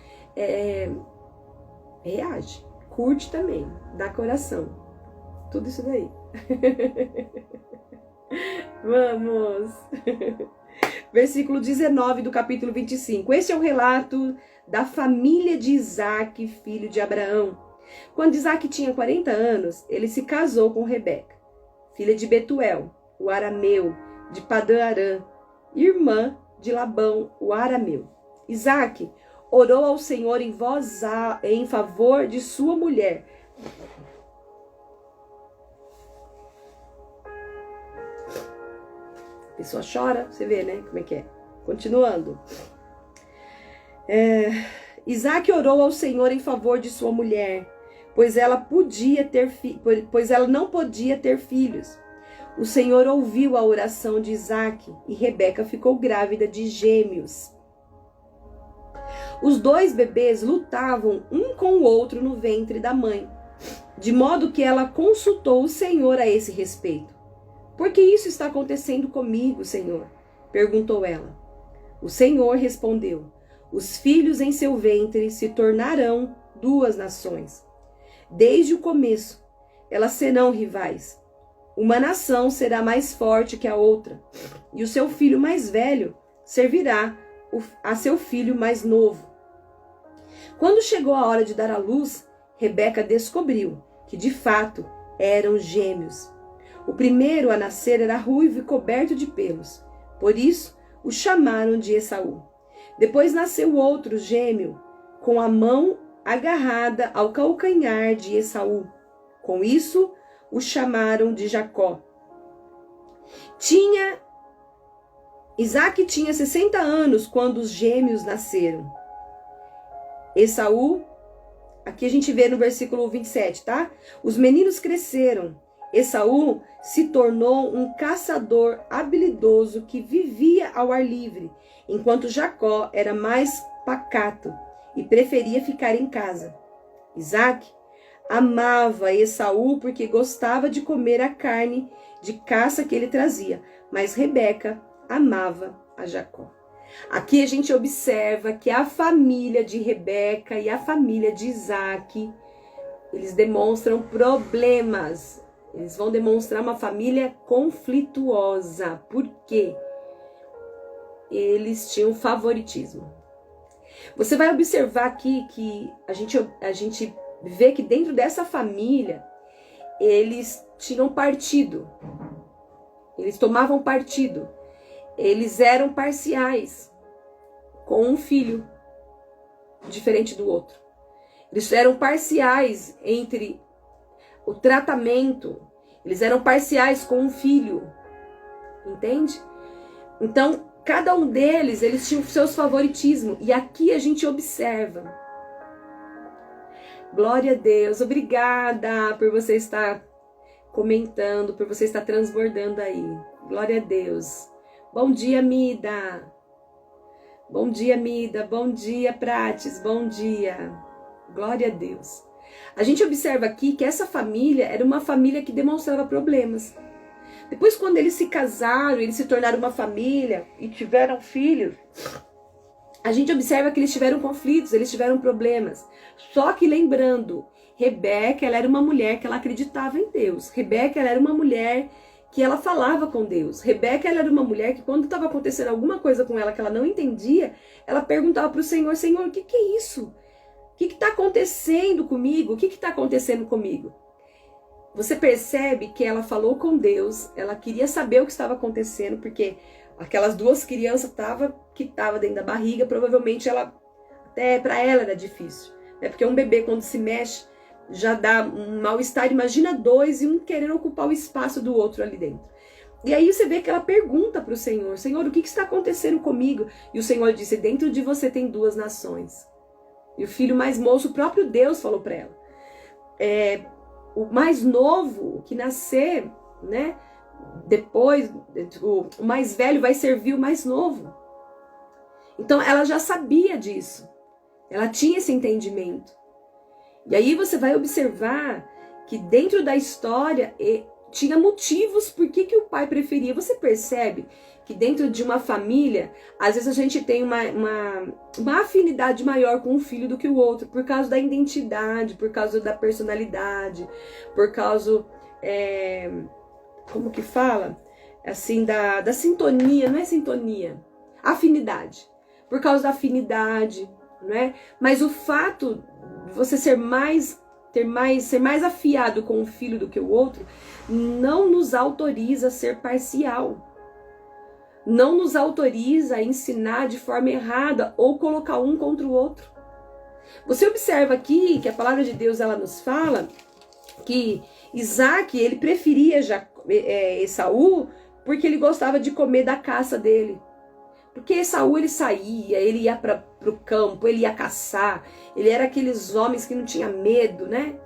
Reage, curte também, dá coração, tudo isso daí. Vamos! Versículo 19 do capítulo 25. Esse é o relato da família de Isaac, filho de Abraão. Quando Isaac tinha 40 anos, ele se casou com Rebeca, filha de Betuel, o arameu, de Padã-Arã, irmã de Labão, o arameu. Isaac orou ao Senhor em favor de sua mulher. A pessoa chora, você vê, né? Como é que é? Continuando. Isaac orou ao Senhor em favor de sua mulher, pois ela não podia ter filhos. O Senhor ouviu a oração de Isaac e Rebeca ficou grávida de gêmeos. Os dois bebês lutavam um com o outro no ventre da mãe, de modo que ela consultou o Senhor a esse respeito. Por que isso está acontecendo comigo, Senhor? Perguntou ela. O Senhor respondeu: os filhos em seu ventre se tornarão duas nações. Desde o começo, elas serão rivais. Uma nação será mais forte que a outra, e o seu filho mais velho servirá a seu filho mais novo. Quando chegou a hora de dar à luz, Rebeca descobriu que, de fato, eram gêmeos. O primeiro a nascer era ruivo e coberto de pelos. Por isso, o chamaram de Esaú. Depois nasceu outro gêmeo, com a mão agarrada ao calcanhar de Esaú. Com isso, o chamaram de Jacó. Isaac tinha 60 anos quando os gêmeos nasceram. Esaú, aqui a gente vê no versículo 27, tá? Os meninos cresceram. Esaú se tornou um caçador habilidoso que vivia ao ar livre, enquanto Jacó era mais pacato e preferia ficar em casa. Isaac amava Esaú porque gostava de comer a carne de caça que ele trazia, mas Rebeca amava a Jacó. Aqui a gente observa que a família de Rebeca e a família de Isaac, eles demonstram problemas. Eles vão demonstrar uma família conflituosa. Por quê? Eles tinham favoritismo. Você vai observar aqui que a gente vê que dentro dessa família, eles tinham partido. Eles tomavam partido. Eles eram parciais com um filho diferente do outro. Eles eram parciais entre o tratamento. Eles eram parciais com um filho. Entende? Então, cada um deles, eles tinham seus favoritismos. E aqui a gente observa. Glória a Deus. Obrigada por você estar comentando, por você estar transbordando aí. Glória a Deus. Bom dia, Mida. Bom dia, Mida. Bom dia, Prates. Bom dia. Glória a Deus. A gente observa aqui que essa família era uma família que demonstrava problemas. Depois, quando eles se casaram, eles se tornaram uma família e tiveram filhos, a gente observa que eles tiveram conflitos, eles tiveram problemas. Só que lembrando, Rebeca, ela era uma mulher que ela acreditava em Deus. Rebeca, ela era uma mulher que ela falava com Deus. Rebeca, ela era uma mulher que quando estava acontecendo alguma coisa com ela que ela não entendia, ela perguntava para o Senhor, Senhor, o que é isso? O que está acontecendo comigo? O que está acontecendo comigo? Você percebe que ela falou com Deus, ela queria saber o que estava acontecendo, porque aquelas duas crianças que estavam dentro da barriga, provavelmente até para ela era difícil. Né? Porque um bebê, quando se mexe, já dá um mal-estar. Imagina dois e um querendo ocupar o espaço do outro ali dentro. E aí você vê que ela pergunta para o Senhor, Senhor, o que está acontecendo comigo? E o Senhor disse, dentro de você tem duas nações. E o filho mais moço, o próprio Deus falou para ela. O mais novo que nascer, né? Depois, o mais velho vai servir o mais novo. Então ela já sabia disso. Ela tinha esse entendimento. E aí você vai observar que dentro da história tinha motivos por que o pai preferia. Você percebe que dentro de uma família, às vezes a gente tem uma afinidade maior com um filho do que o outro, por causa da identidade, por causa da personalidade, por causa, como que fala? Assim, da sintonia, não é sintonia, afinidade. Por causa da afinidade, não é? Mas o fato de você ser mais afiado com um filho do que o outro, não nos autoriza a ser parcial. Não nos autoriza a ensinar de forma errada ou colocar um contra o outro. Você observa aqui que a palavra de Deus ela nos fala que Isaac ele preferia Esaú porque ele gostava de comer da caça dele. Porque Esaú ele saía, ele ia para o campo, ele ia caçar, ele era aqueles homens que não tinha medo, né?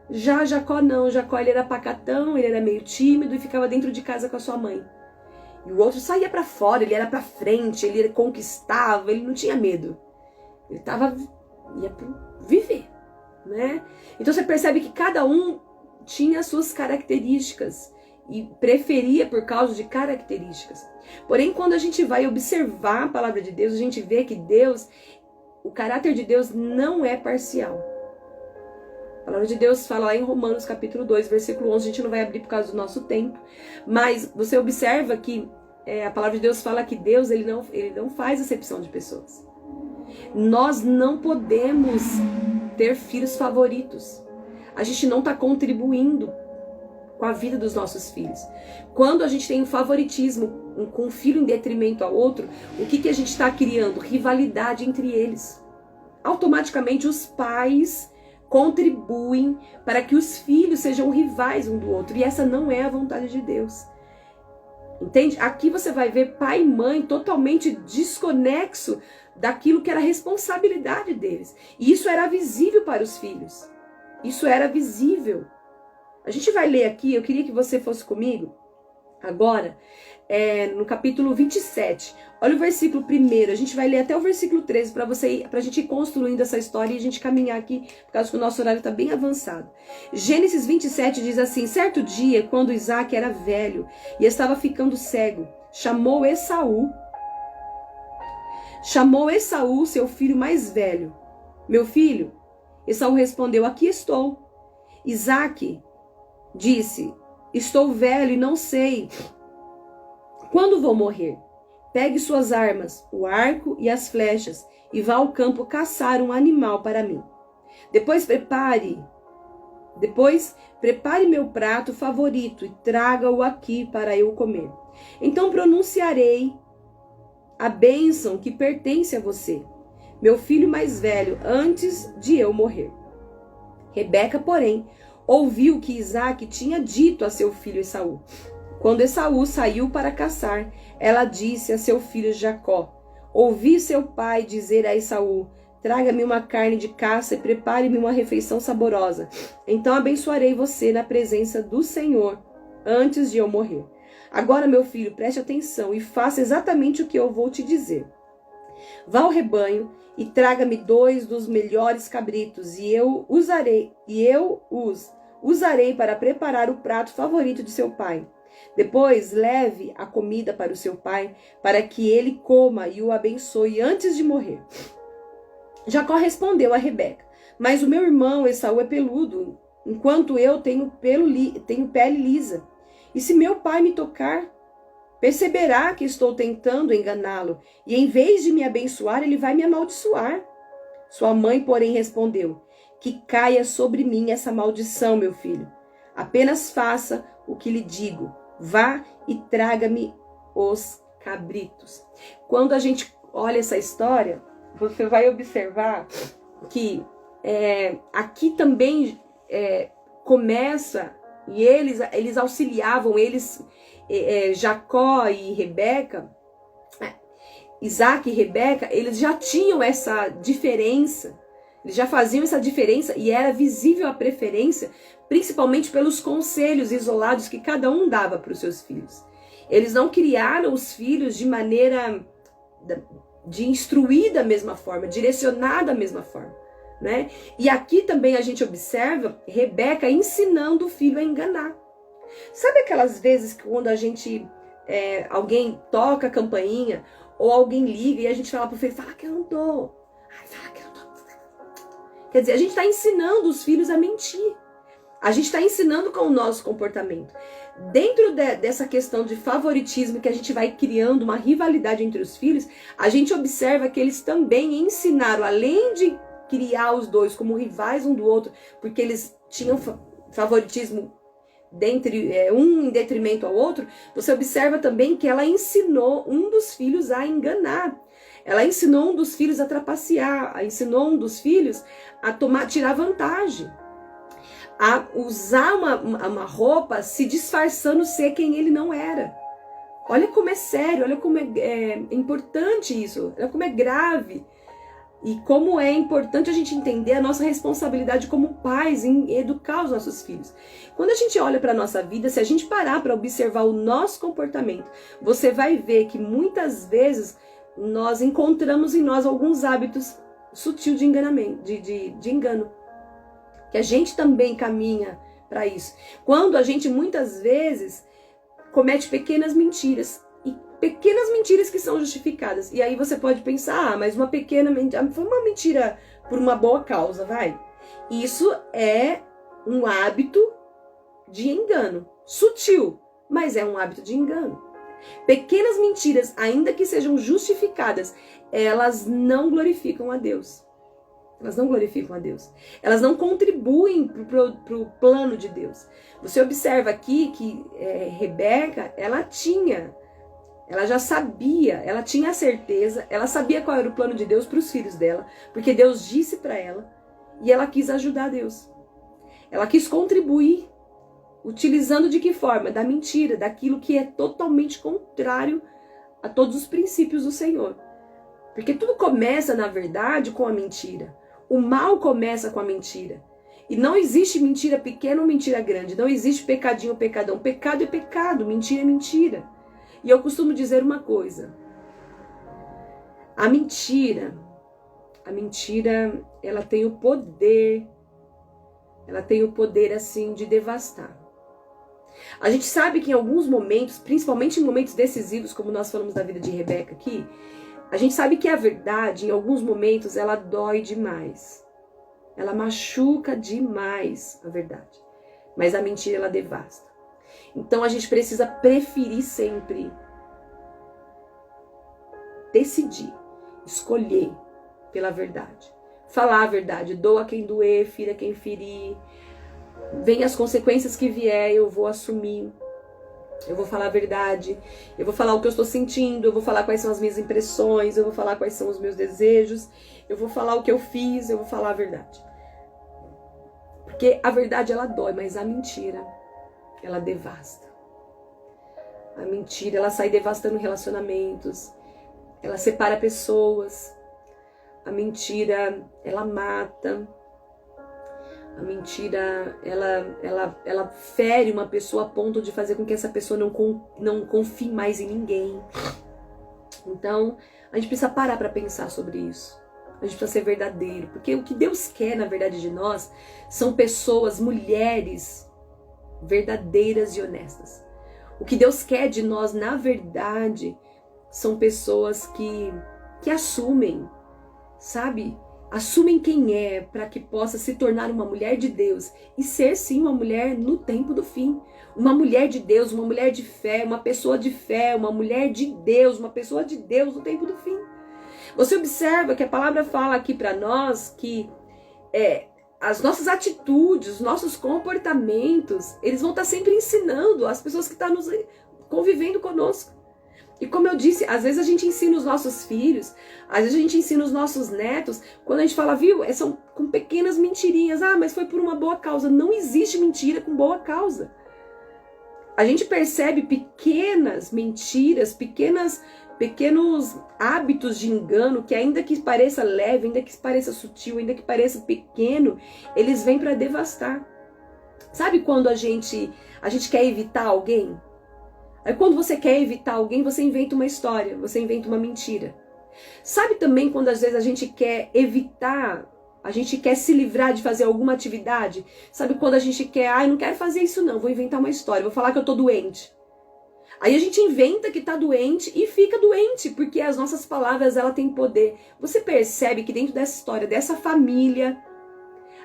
Já Jacó não, Jacó ele era pacatão, ele era meio tímido e ficava dentro de casa com a sua mãe. E o outro saía para fora, ele era para frente, ele conquistava, ele não tinha medo. Ele ia viver, né? Então você percebe que cada um tinha suas características e preferia por causa de características. Porém, quando a gente vai observar a palavra de Deus, a gente vê que o caráter de Deus não é parcial. A palavra de Deus fala lá em Romanos capítulo 2, versículo 11, a gente não vai abrir por causa do nosso tempo, mas você observa que a palavra de Deus fala que Deus ele não faz acepção de pessoas. Nós não podemos ter filhos favoritos. A gente não está contribuindo com a vida dos nossos filhos. Quando a gente tem um favoritismo com um filho em detrimento ao outro, o que a gente está criando? Rivalidade entre eles. Automaticamente os pais contribuem para que os filhos sejam rivais um do outro. E essa não é a vontade de Deus. Entende? Aqui você vai ver pai e mãe totalmente desconexo daquilo que era a responsabilidade deles. E isso era visível para os filhos. Isso era visível. A gente vai ler aqui, eu queria que você fosse comigo, Agora, no capítulo 27, olha o versículo 1, a gente vai ler até o versículo 13 pra gente ir construindo essa história e a gente caminhar aqui, por causa que o nosso horário está bem avançado. Gênesis 27 diz assim: certo dia, quando Isaac era velho e estava ficando cego, chamou Esaú, seu filho mais velho. Meu filho? Esaú respondeu: aqui estou. Isaac disse: estou velho e não sei quando vou morrer. Pegue suas armas, o arco e as flechas, e vá ao campo caçar um animal para mim. Depois prepare meu prato favorito e traga-o aqui para eu comer. Então pronunciarei a bênção que pertence a você, meu filho mais velho, antes de eu morrer. Rebeca, porém, ouviu que Isaac tinha dito a seu filho Esaú. Quando Esaú saiu para caçar, ela disse a seu filho Jacó: ouvi seu pai dizer a Esaú: traga-me uma carne de caça e prepare-me uma refeição saborosa. Então abençoarei você na presença do Senhor antes de eu morrer. Agora, meu filho, preste atenção e faça exatamente o que eu vou te dizer. Vá ao rebanho e traga-me 2 dos melhores cabritos, e eu os usarei para preparar o prato favorito de seu pai. Depois leve a comida para o seu pai, para que ele coma e o abençoe antes de morrer. Jacó respondeu a Rebeca: mas o meu irmão Esaú é peludo, enquanto eu tenho pele lisa. E se meu pai me tocar, perceberá que estou tentando enganá-lo, e em vez de me abençoar, ele vai me amaldiçoar. Sua mãe, porém, respondeu: que caia sobre mim essa maldição, meu filho. Apenas faça o que lhe digo. Vá e traga-me os cabritos. Quando a gente olha essa história, você vai observar que aqui também começa, e eles auxiliavam, Jacó e Rebeca, Isaac e Rebeca, eles já tinham essa diferença, eles já faziam essa diferença e era visível a preferência, principalmente pelos conselhos isolados que cada um dava para os seus filhos. Eles não criaram os filhos de maneira de instruir da mesma forma, direcionar da mesma forma, né? E aqui também a gente observa Rebeca ensinando o filho a enganar. Sabe aquelas vezes que quando a gente, alguém toca a campainha ou alguém liga e a gente fala pro filho: fala que eu não tô. Fala que eu não tô. Quer dizer, a gente está ensinando os filhos a mentir. A gente está ensinando com o nosso comportamento. Dentro dessa questão de favoritismo que a gente vai criando uma rivalidade entre os filhos, a gente observa que eles também ensinaram, além de criar os dois como rivais um do outro, porque eles tinham favoritismo um em detrimento ao outro, você observa também que ela ensinou um dos filhos a enganar. Ela ensinou um dos filhos a trapacear, ensinou um dos filhos a tirar vantagem, a usar uma roupa se disfarçando ser quem ele não era. Olha como é sério, olha como é importante isso, olha como é grave. E como é importante a gente entender a nossa responsabilidade como pais em educar os nossos filhos. Quando a gente olha para a nossa vida, se a gente parar para observar o nosso comportamento, você vai ver que muitas vezes nós encontramos em nós alguns hábitos sutis de enganamento, de engano. Que a gente também caminha para isso. Quando a gente muitas vezes comete pequenas mentiras que são justificadas. E aí você pode pensar: mas uma pequena mentira, foi uma mentira por uma boa causa, vai. Isso é um hábito de engano, sutil, mas é um hábito de engano. Pequenas mentiras, ainda que sejam justificadas, elas não glorificam a Deus. Elas não glorificam a Deus. Elas não contribuem para o plano de Deus. Você observa aqui que Rebeca, ela já sabia, ela tinha a certeza, ela sabia qual era o plano de Deus para os filhos dela, porque Deus disse para ela, e ela quis ajudar Deus. Ela quis contribuir, utilizando de que forma? Da mentira, daquilo que é totalmente contrário a todos os princípios do Senhor. Porque tudo começa, na verdade, com a mentira. O mal começa com a mentira. E não existe mentira pequena ou mentira grande. Não existe pecadinho ou pecadão. Pecado é pecado, mentira é mentira. E eu costumo dizer uma coisa. A mentira, ela tem o poder assim de devastar. A gente sabe que em alguns momentos, principalmente em momentos decisivos, como nós falamos da vida de Rebeca aqui, a gente sabe que a verdade, em alguns momentos, ela dói demais. Ela machuca demais a verdade. Mas a mentira, ela devasta. Então a gente precisa preferir sempre decidir, escolher pela verdade. Falar a verdade, doa quem doer, fira quem ferir. Vem as consequências que vier, eu vou assumir. Eu vou falar a verdade, eu vou falar o que eu estou sentindo, eu vou falar quais são as minhas impressões, eu vou falar quais são os meus desejos, eu vou falar o que eu fiz, eu vou falar a verdade. Porque a verdade, ela dói, mas a mentira, ela devasta. A mentira, ela sai devastando relacionamentos, ela separa pessoas. A mentira, ela mata. A mentira, ela fere uma pessoa a ponto de fazer com que essa pessoa não confie mais em ninguém. Então, a gente precisa parar para pensar sobre isso. A gente precisa ser verdadeiro. Porque o que Deus quer, na verdade, de nós, são pessoas, mulheres verdadeiras e honestas. O que Deus quer de nós, na verdade, são pessoas que assumem, sabe? Assumem quem é, para que possa se tornar uma mulher de Deus e ser sim uma mulher no tempo do fim. Uma mulher de Deus, uma mulher de fé, uma pessoa de fé, uma mulher de Deus, uma pessoa de Deus no tempo do fim. Você observa que a palavra fala aqui para nós que as nossas atitudes, os nossos comportamentos, eles vão estar sempre ensinando as pessoas que estão convivendo conosco. E como eu disse, às vezes a gente ensina os nossos filhos, às vezes a gente ensina os nossos netos, quando a gente fala, viu, são com pequenas mentirinhas, mas foi por uma boa causa. Não existe mentira com boa causa. A gente percebe pequenas mentiras, pequenos hábitos de engano, que ainda que pareça leve, ainda que pareça sutil, ainda que pareça pequeno, eles vêm para devastar. Sabe quando a gente quer evitar alguém? Aí quando você quer evitar alguém, você inventa uma história, você inventa uma mentira. Sabe também quando às vezes a gente quer evitar, a gente quer se livrar de fazer alguma atividade? Sabe quando a gente quer, eu não quero fazer isso não, vou inventar uma história, vou falar que eu tô doente. Aí a gente inventa que tá doente e fica doente, porque as nossas palavras, ela tem poder. Você percebe que dentro dessa história, dessa família,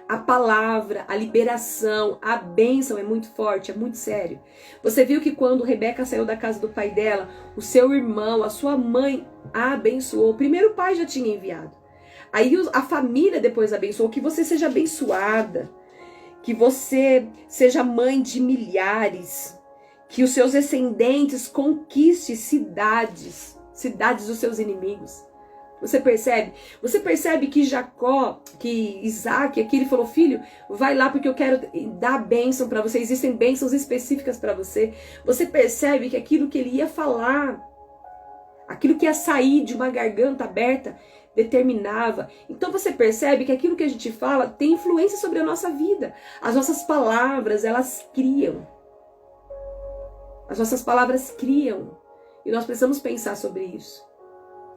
a palavra, a liberação, a bênção é muito forte, é muito sério. Você viu que quando Rebeca saiu da casa do pai dela, o seu irmão, a sua mãe a abençoou. O primeiro pai já tinha enviado. Aí a família depois abençoou. Que você seja abençoada, que você seja mãe de milhares, que os seus descendentes conquistem cidades dos seus inimigos. Você percebe? Você percebe que Isaac, aqui ele falou, filho, vai lá porque eu quero dar bênção para você. Existem bênçãos específicas para você. Você percebe que aquilo que ele ia falar, aquilo que ia sair de uma garganta aberta, determinava. Então você percebe que aquilo que a gente fala tem influência sobre a nossa vida. As nossas palavras, elas criam. As nossas palavras criam. E nós precisamos pensar sobre isso.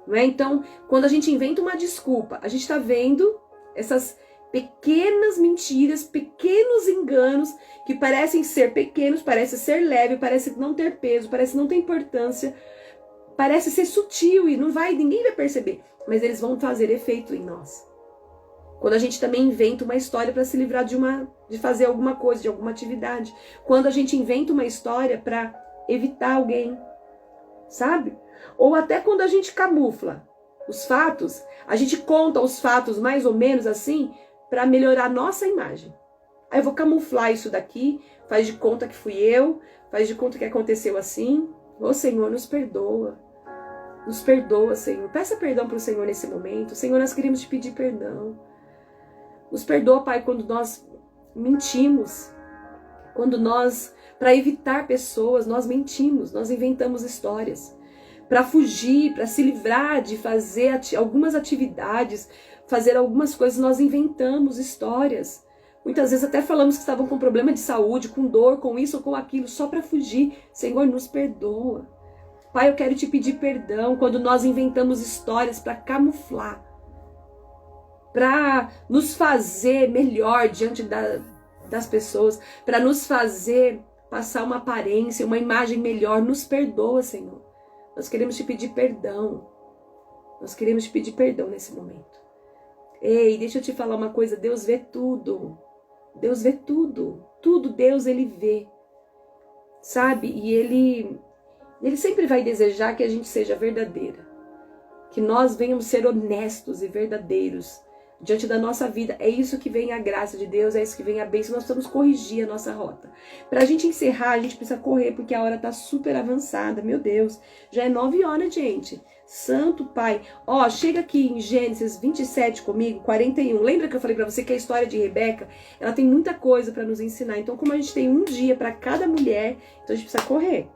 Não é? Então, quando a gente inventa uma desculpa, a gente está vendo essas pequenas mentiras, pequenos enganos que parecem ser pequenos, parecem ser leves, parecem não ter peso, parecem não ter importância, parece ser sutil e ninguém vai perceber, mas eles vão fazer efeito em nós. Quando a gente também inventa uma história para se livrar de fazer alguma coisa, de alguma atividade. Quando a gente inventa uma história para evitar alguém, sabe? Ou até quando a gente camufla os fatos, a gente conta os fatos mais ou menos assim para melhorar a nossa imagem. Aí eu vou camuflar isso daqui, faz de conta que fui eu, faz de conta que aconteceu assim. Ô Senhor, nos perdoa. Nos perdoa, Senhor. Peça perdão para o Senhor nesse momento. Senhor, nós queremos te pedir perdão. Nos perdoa, Pai, quando nós mentimos. Quando nós, para evitar pessoas, nós mentimos, nós inventamos histórias. Para fugir, para se livrar de fazer algumas atividades, fazer algumas coisas, nós inventamos histórias. Muitas vezes até falamos que estavam com problema de saúde, com dor, com isso ou com aquilo, só para fugir. Senhor, nos perdoa. Pai, eu quero te pedir perdão quando nós inventamos histórias para camuflar, para nos fazer melhor diante das pessoas, para nos fazer passar uma aparência, uma imagem melhor. Nos perdoa, Senhor. Nós queremos te pedir perdão. Nós queremos te pedir perdão nesse momento. Ei, deixa eu te falar uma coisa. Deus vê tudo. Deus vê tudo. Tudo Deus, Ele vê. Sabe? E Ele sempre vai desejar que a gente seja verdadeira. Que nós venhamos ser honestos e verdadeiros diante da nossa vida. É isso que vem a graça de Deus, é isso que vem a bênção. Nós precisamos corrigir a nossa rota. Pra gente encerrar, a gente precisa correr, porque a hora tá super avançada. Meu Deus, já é 9 horas, gente. Santo Pai. Ó, chega aqui em Gênesis 27 comigo, 41. Lembra que eu falei pra você que a história de Rebeca, ela tem muita coisa pra nos ensinar. Então, como a gente tem um dia pra cada mulher, então a gente precisa correr.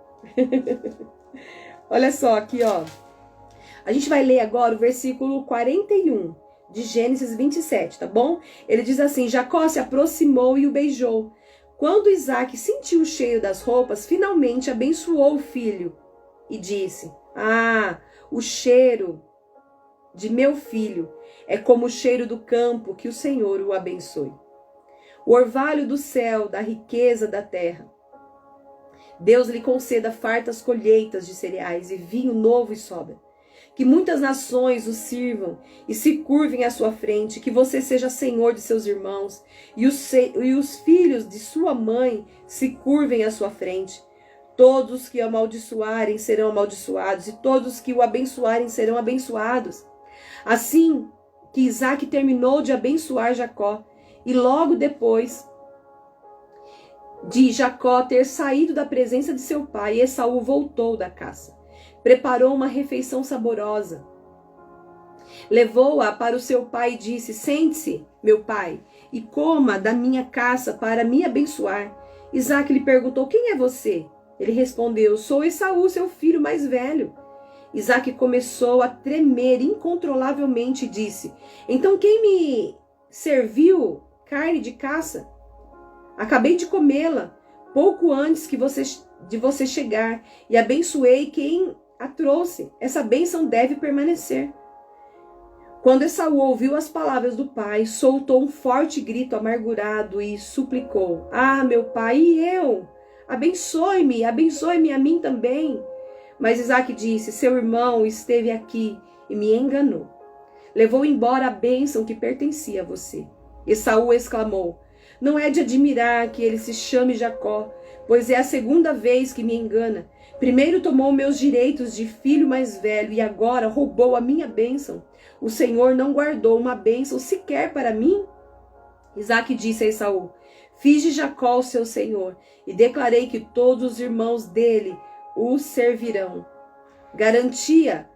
Olha só aqui, ó. A gente vai ler agora o versículo 41 de Gênesis 27, tá bom? Ele diz assim: Jacó se aproximou e o beijou. Quando Isaac sentiu o cheiro das roupas, finalmente abençoou o filho e disse: o cheiro de meu filho é como o cheiro do campo, que o Senhor o abençoe. O orvalho do céu, da riqueza da terra. Deus lhe conceda fartas colheitas de cereais e vinho novo e sobra. Que muitas nações o sirvam e se curvem à sua frente, que você seja senhor de seus irmãos e os filhos de sua mãe se curvem à sua frente. Todos que o amaldiçoarem serão amaldiçoados e todos que o abençoarem serão abençoados. Assim que Isaac terminou de abençoar Jacó e logo depois de Jacó ter saído da presença de seu pai, Esaú voltou da caça. Preparou uma refeição saborosa. Levou-a para o seu pai e disse: Sente-se, meu pai, e coma da minha caça para me abençoar. Isaac lhe perguntou: Quem é você? Ele respondeu: Sou Esaú, seu filho mais velho. Isaac começou a tremer incontrolavelmente e disse: Então quem me serviu carne de caça? Acabei de comê-la pouco antes de você chegar e abençoei quem a trouxe. Essa bênção deve permanecer. Quando Esaú ouviu as palavras do pai, soltou um forte grito amargurado e suplicou: meu pai, e eu? Abençoe-me a mim também. Mas Isaac disse: Seu irmão esteve aqui e me enganou. Levou embora a bênção que pertencia a você. Esaú exclamou: Não é de admirar que ele se chame Jacó, pois é a segunda vez que me engana. Primeiro tomou meus direitos de filho mais velho e agora roubou a minha bênção. O Senhor não guardou uma bênção sequer para mim? Isaac disse a Esaú: Fiz de Jacó o seu senhor e declarei que todos os irmãos dele o servirão. Garantia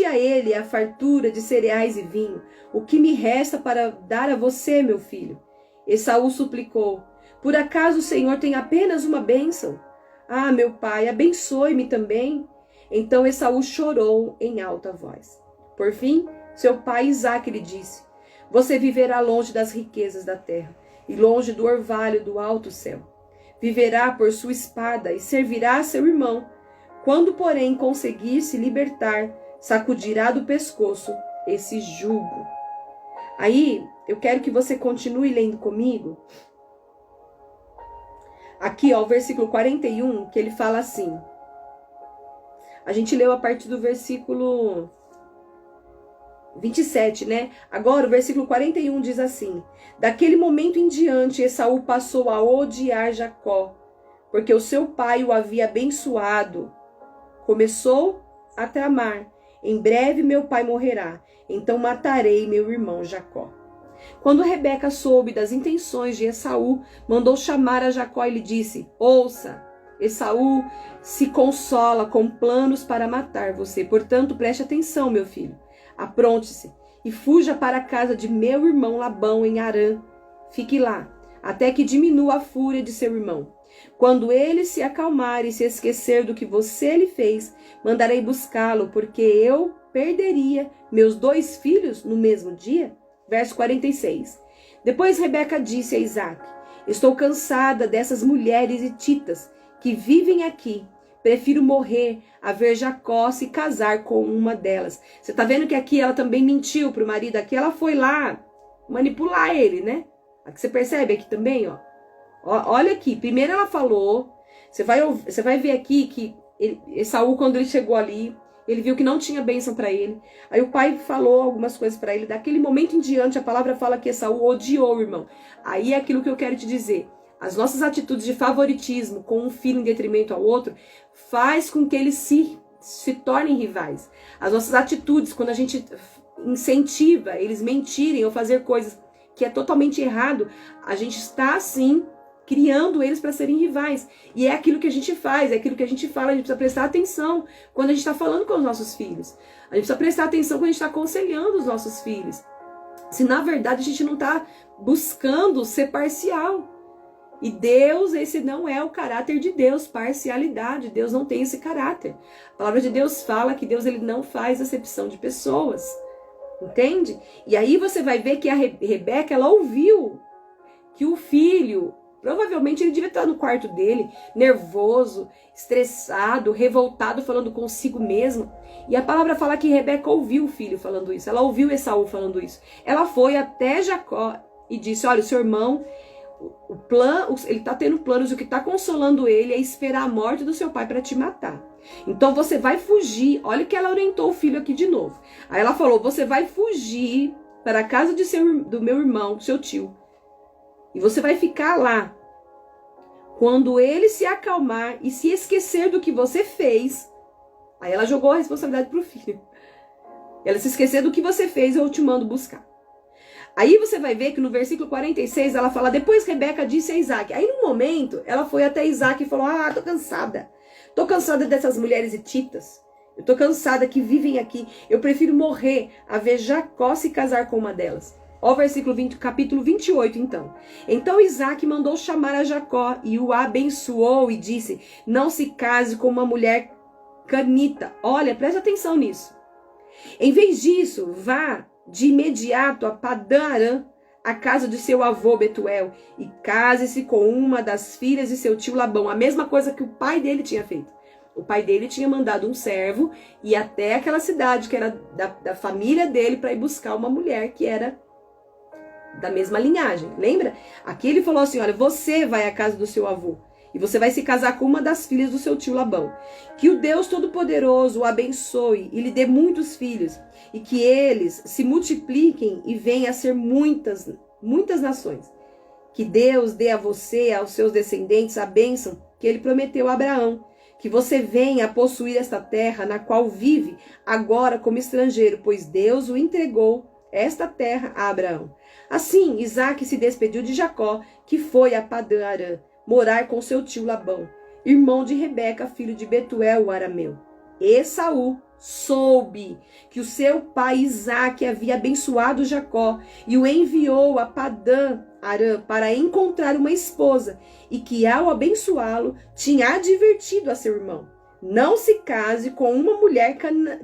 a ele a fartura de cereais e vinho. O que me resta para dar a você, meu filho? Esaú suplicou: Por acaso o Senhor tem apenas uma bênção? Meu pai, abençoe-me também. Então Esaú chorou em alta voz. Por fim, seu pai Isaque lhe disse: Você viverá longe das riquezas da terra e longe do orvalho do alto céu. Viverá por sua espada e servirá a seu irmão. Quando, porém, conseguir se libertar, sacudirá do pescoço esse jugo. Aí, eu quero que você continue lendo comigo. Aqui, ó, o versículo 41, que ele fala assim. A gente leu a partir do versículo 27, né? Agora, o versículo 41 diz assim: Daquele momento em diante, Esaú passou a odiar Jacó, porque o seu pai o havia abençoado. Começou a tramar: Em breve meu pai morrerá, então matarei meu irmão Jacó. Quando Rebeca soube das intenções de Esaú, mandou chamar a Jacó e lhe disse: Ouça, Esaú se consola com planos para matar você. Portanto, preste atenção, meu filho. Apronte-se e fuja para a casa de meu irmão Labão em Harã. Fique lá, até que diminua a fúria de seu irmão. Quando ele se acalmar e se esquecer do que você lhe fez, mandarei buscá-lo, porque eu perderia meus 2 filhos no mesmo dia. Verso 46. Depois Rebeca disse a Isaac: estou cansada dessas mulheres hititas que vivem aqui. Prefiro morrer a ver Jacó se casar com uma delas. Você tá vendo que aqui ela também mentiu pro marido. Aqui ela foi lá manipular ele, né? Aqui você percebe aqui também, ó. Olha aqui. Primeiro ela falou. Você vai ver aqui que Esaú, quando ele chegou ali, ele viu que não tinha bênção para ele. Aí o pai falou algumas coisas para ele. Daquele momento em diante, a palavra fala que Esaú odiou o irmão. Aí é aquilo que eu quero te dizer. As nossas atitudes de favoritismo com um filho em detrimento ao outro faz com que eles se tornem rivais. As nossas atitudes, quando a gente incentiva eles mentirem ou fazer coisas que é totalmente errado, a gente está, sim, criando eles para serem rivais. E é aquilo que a gente faz, é aquilo que a gente fala, a gente precisa prestar atenção quando a gente está falando com os nossos filhos. A gente precisa prestar atenção quando a gente está aconselhando os nossos filhos. Se na verdade a gente não está buscando ser parcial. E Deus, esse não é o caráter de Deus, parcialidade. Deus não tem esse caráter. A palavra de Deus fala que Deus ele não faz acepção de pessoas. Entende? E aí você vai ver que a Rebeca, ela ouviu que o filho, provavelmente ele devia estar no quarto dele, nervoso, estressado, revoltado, falando consigo mesmo. E a palavra fala que Rebeca ouviu o filho falando isso. Ela ouviu Esaú falando isso. Ela foi até Jacó e disse: olha, o seu irmão, ele está tendo planos, o que está consolando ele é esperar a morte do seu pai para te matar. Então você vai fugir. Olha que ela orientou o filho aqui de novo. Aí ela falou: você vai fugir para a casa do meu irmão, seu tio. E você vai ficar lá. Quando ele se acalmar e se esquecer do que você fez, aí ela jogou a responsabilidade para o filho. Ela se esquecer do que você fez, eu te mando buscar. Aí você vai ver que no versículo 46 ela fala: depois Rebeca disse a Isaac. Aí no momento ela foi até Isaac e falou: tô cansada. Tô cansada dessas mulheres hititas. Eu tô cansada que vivem aqui. Eu prefiro morrer a ver Jacó se casar com uma delas. Ó, versículo 20, capítulo 28, então. Então Isaac mandou chamar a Jacó e o abençoou e disse: não se case com uma mulher canita. Olha, preste atenção nisso. Em vez disso, vá de imediato a Padã-Arã, a casa de seu avô Betuel, e case-se com uma das filhas de seu tio Labão. A mesma coisa que o pai dele tinha feito. O pai dele tinha mandado um servo ir até aquela cidade que era da família dele para ir buscar uma mulher que era da mesma linhagem. Lembra? Aqui ele falou assim: olha, você vai à casa do seu avô e você vai se casar com uma das filhas do seu tio Labão. Que o Deus Todo-Poderoso o abençoe e lhe dê muitos filhos, e que eles se multipliquem e venham a ser muitas nações. Que Deus dê a você e aos seus descendentes a bênção que ele prometeu a Abraão. Que você venha a possuir esta terra na qual vive agora como estrangeiro, pois Deus o entregou esta terra a Abraão. Assim, Isaac se despediu de Jacó, que foi a Padã-Arã morar com seu tio Labão, irmão de Rebeca, filho de Betuel, o arameu. Esaú soube que o seu pai Isaac havia abençoado Jacó e o enviou a Padã-Arã para encontrar uma esposa, e que ao abençoá-lo tinha advertido a seu irmão: não se case com uma mulher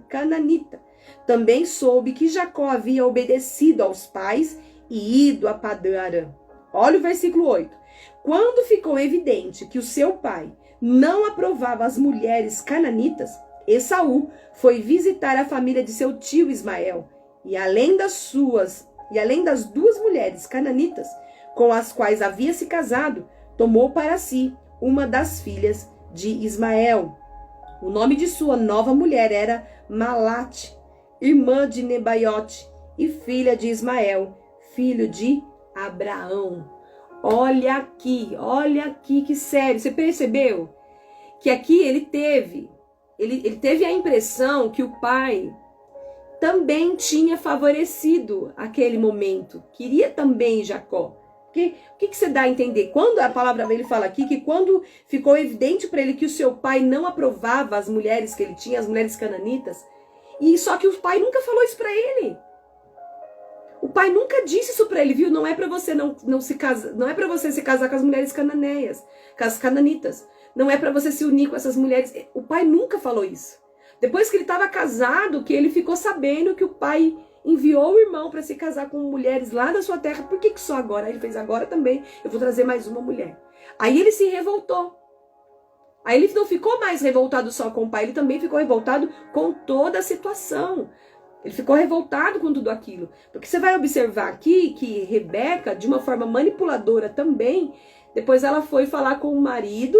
cananita. Também soube que Jacó havia obedecido aos pais e ido a Padã-Arã. Olha o versículo 8. Quando ficou evidente que o seu pai não aprovava as mulheres cananitas, Esaú foi visitar a família de seu tio Ismael, e além das duas mulheres cananitas com as quais havia se casado, tomou para si uma das filhas de Ismael. O nome de sua nova mulher era Malate, irmã de Nebaiote e filha de Ismael, filho de Abraão. Olha aqui que sério. Você percebeu que aqui ele teve a impressão que o pai também tinha favorecido aquele momento. Queria também Jacó. Porque, o que você dá a entender? Quando a palavra dele fala aqui que quando ficou evidente para ele que o seu pai não aprovava as mulheres que ele tinha, as mulheres cananitas, e só que o pai nunca falou isso para ele. O pai nunca disse isso para ele, viu? Não é para você não se casar, não é para você se casar com as mulheres cananeias, com as cananitas. Não é para você se unir com essas mulheres. O pai nunca falou isso. Depois que ele estava casado, que ele ficou sabendo que o pai enviou o irmão para se casar com mulheres lá da sua terra. Por que só agora? Aí ele fez agora também, eu vou trazer mais uma mulher. Aí ele se revoltou. Aí ele não ficou mais revoltado só com o pai, ele também ficou revoltado com toda a situação. Ele ficou revoltado com tudo aquilo. Porque você vai observar aqui que Rebeca, de uma forma manipuladora também, depois ela foi falar com o marido,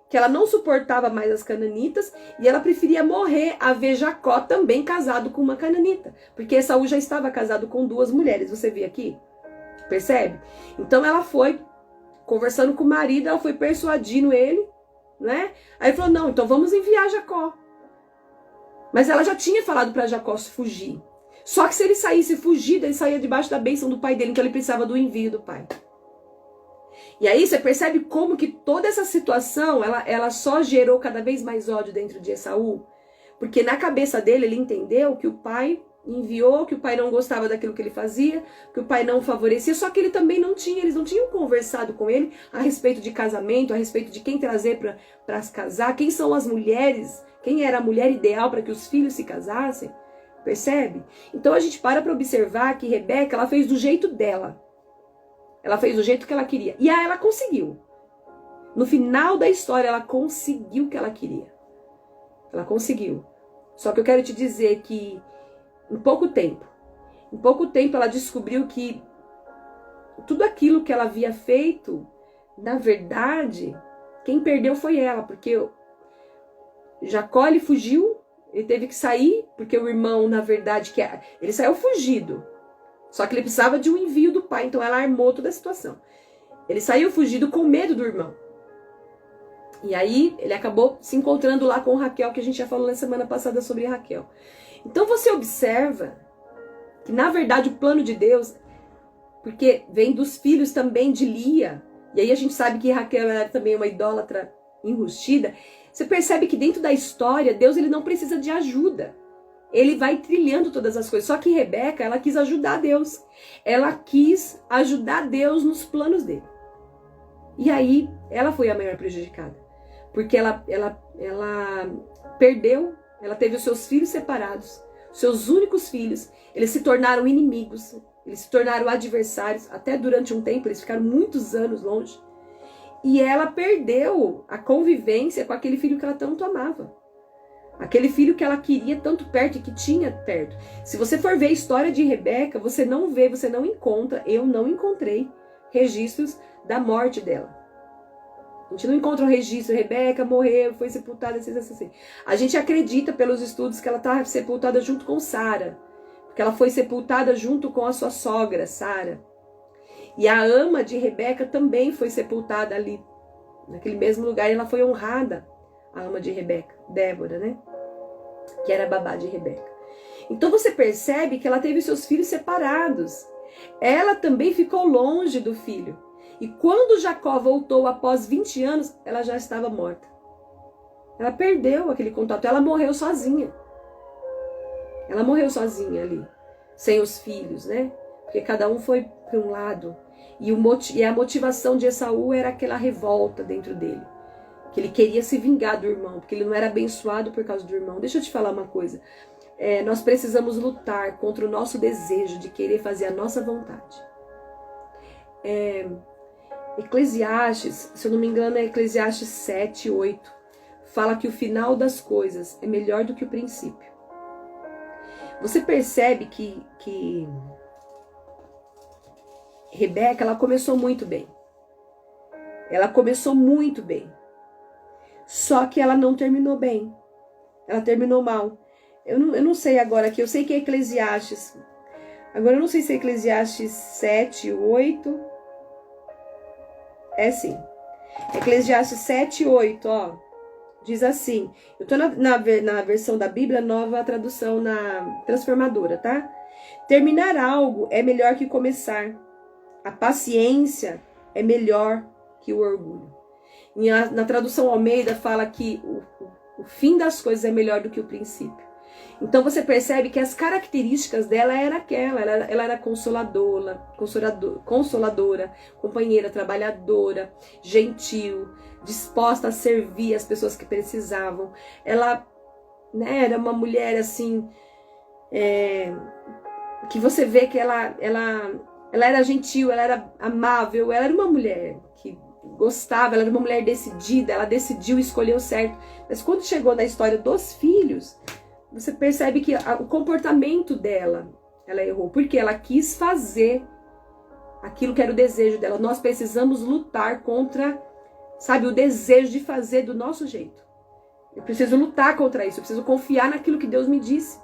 que ela não suportava mais as cananitas, e ela preferia morrer a ver Jacó também casado com uma cananita. Porque Esaú já estava casado com 2 mulheres, você vê aqui? Percebe? Então ela foi conversando com o marido, ela foi persuadindo ele, né? Aí ele falou, não, então vamos enviar Jacó. Mas ela já tinha falado para Jacó fugir. Só que se ele saísse fugido, ele saía debaixo da bênção do pai dele, então ele precisava do envio do pai. E aí você percebe como que toda essa situação, ela só gerou cada vez mais ódio dentro de Esaú. Porque na cabeça dele, ele entendeu que o pai enviou, que o pai não gostava daquilo que ele fazia, que o pai não favorecia, só que ele também não tinha, eles não tinham conversado com ele a respeito de casamento, a respeito de quem trazer para se casar, quem são as mulheres, quem era a mulher ideal para que os filhos se casassem, percebe? Então a gente para observar que Rebeca, ela fez do jeito dela, ela fez do jeito que ela queria, e aí ela conseguiu. No final da história, ela conseguiu o que ela queria. Ela conseguiu. Só que eu quero te dizer que em pouco tempo ela descobriu que tudo aquilo que ela havia feito, na verdade, quem perdeu foi ela, porque Jacó, ele fugiu, ele teve que sair, porque o irmão, na verdade, ele saiu fugido, só que ele precisava de um envio do pai, então ela armou toda a situação. Ele saiu fugido com medo do irmão. E aí ele acabou se encontrando lá com Raquel, que a gente já falou na semana passada sobre Raquel. Então você observa que na verdade o plano de Deus, porque vem dos filhos também de Lia, e aí a gente sabe que Raquel era também uma idólatra enrustida, você percebe que dentro da história Deus ele não precisa de ajuda. Ele vai trilhando todas as coisas. Só que Rebeca, ela quis ajudar Deus. Ela quis ajudar Deus nos planos dele. E aí ela foi a maior prejudicada. Porque ela perdeu, ela teve os seus filhos separados, seus únicos filhos, eles se tornaram inimigos, eles se tornaram adversários, até durante um tempo, eles ficaram muitos anos longe. E ela perdeu a convivência com aquele filho que ela tanto amava. Aquele filho que ela queria tanto perto e que tinha perto. Se você for ver a história de Rebeca, você não vê, você não encontra, eu não encontrei registros da morte dela. A gente não encontra um registro, Rebeca morreu, foi sepultada, assim. A gente acredita pelos estudos que ela está sepultada junto com Sara, porque ela foi sepultada junto com a sua sogra, Sara. E a ama de Rebeca também foi sepultada ali, naquele mesmo lugar, e ela foi honrada, a ama de Rebeca, Débora, né? Que era a babá de Rebeca. Então você percebe que ela teve seus filhos separados. Ela também ficou longe do filho. E quando Jacó voltou após 20 anos, ela já estava morta. Ela perdeu aquele contato, ela morreu sozinha. Ela morreu sozinha ali, sem os filhos, né? Porque cada um foi para um lado. E a motivação de Esaú era aquela revolta dentro dele. Que ele queria se vingar do irmão, porque ele não era abençoado por causa do irmão. Deixa eu te falar uma coisa. Nós precisamos lutar contra o nosso desejo de querer fazer a nossa vontade. Eclesiastes, se eu não me engano é Eclesiastes 7, 8, fala que o final das coisas é melhor do que o princípio. Você percebe que Rebeca, ela começou muito bem. Ela começou muito bem. Só que ela não terminou bem. Ela terminou mal. Eu não sei agora aqui, eu sei que é Eclesiastes. Agora eu não sei se é Eclesiastes 7, 8... É sim. Eclesiastes 7, 8, ó. Diz assim. Eu tô na versão da Bíblia, nova tradução na transformadora, tá? Terminar algo é melhor que começar. A paciência é melhor que o orgulho. Na tradução Almeida fala que o fim das coisas é melhor do que o princípio. Então você percebe que as características dela era aquela, ela era consoladora, companheira, trabalhadora, gentil, disposta a servir as pessoas que precisavam. Ela, né, era uma mulher assim, que você vê que ela era gentil, ela era amável, ela era uma mulher que gostava, ela era uma mulher decidida, ela decidiu escolher o certo. Mas quando chegou na história dos filhos, você percebe que o comportamento dela, ela errou, porque ela quis fazer aquilo que era o desejo dela. Nós precisamos lutar contra, sabe, o desejo de fazer do nosso jeito. Eu preciso lutar contra isso, eu preciso confiar naquilo que Deus me disse.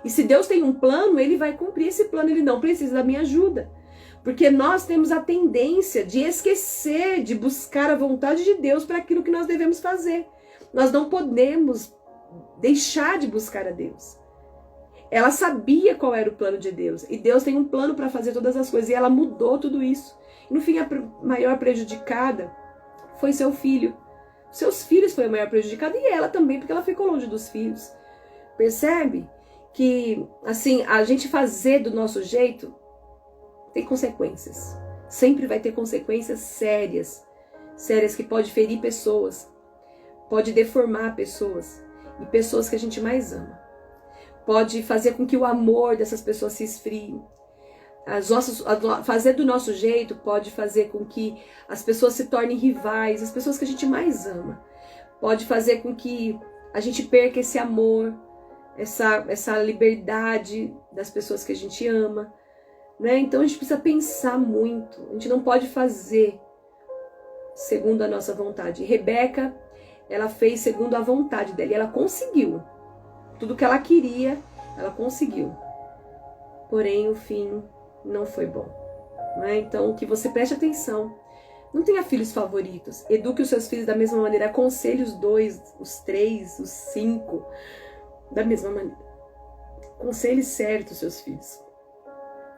E se Deus tem um plano, Ele vai cumprir esse plano, Ele não precisa da minha ajuda. Porque nós temos a tendência de esquecer, de buscar a vontade de Deus para aquilo que nós devemos fazer. Nós não podemos deixar de buscar a Deus. Ela sabia qual era o plano de Deus. E Deus tem um plano para fazer todas as coisas. E ela mudou tudo isso. E no fim, a maior prejudicada foi seu filho. Seus filhos foi a maior prejudicada. E ela também, porque ela ficou longe dos filhos. Percebe? Que, assim, a gente fazer do nosso jeito tem consequências. Sempre vai ter consequências sérias. Sérias que pode ferir pessoas. Pode deformar pessoas. E pessoas que a gente mais ama. Pode fazer com que o amor dessas pessoas se esfrie. Fazer do nosso jeito pode fazer com que as pessoas se tornem rivais, as pessoas que a gente mais ama. Pode fazer com que a gente perca esse amor, essa liberdade das pessoas que a gente ama. Né? Então a gente precisa pensar muito. A gente não pode fazer segundo a nossa vontade. E Rebeca, ela fez segundo a vontade dela e ela conseguiu. Tudo que ela queria, ela conseguiu. Porém, o fim não foi bom. Né? Então, que você preste atenção. Não tenha filhos favoritos. Eduque os seus filhos da mesma maneira. Aconselhe os 2, os 3, os 5. Da mesma maneira. Aconselhe certo os seus filhos.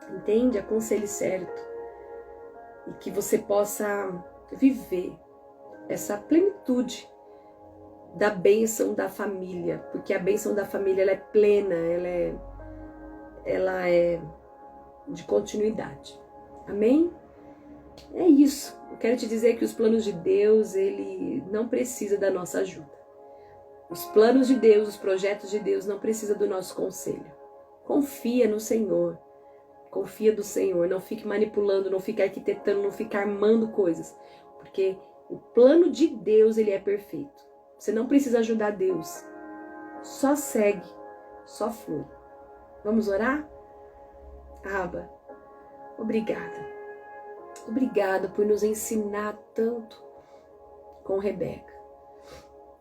Entende? Aconselhe certo. E que você possa viver essa plenitude da bênção da família, porque a bênção da família ela é plena, ela é de continuidade. Amém? É isso. Eu quero te dizer que os planos de Deus, Ele não precisa da nossa ajuda. Os planos de Deus, os projetos de Deus não precisam do nosso conselho. Confia no Senhor. Confia do Senhor. Não fique manipulando, não fique arquitetando, não fique armando coisas. Porque o plano de Deus, ele é perfeito. Você não precisa ajudar Deus. Só segue, só flui. Vamos orar? Abba, obrigada. Obrigada por nos ensinar tanto com Rebeca.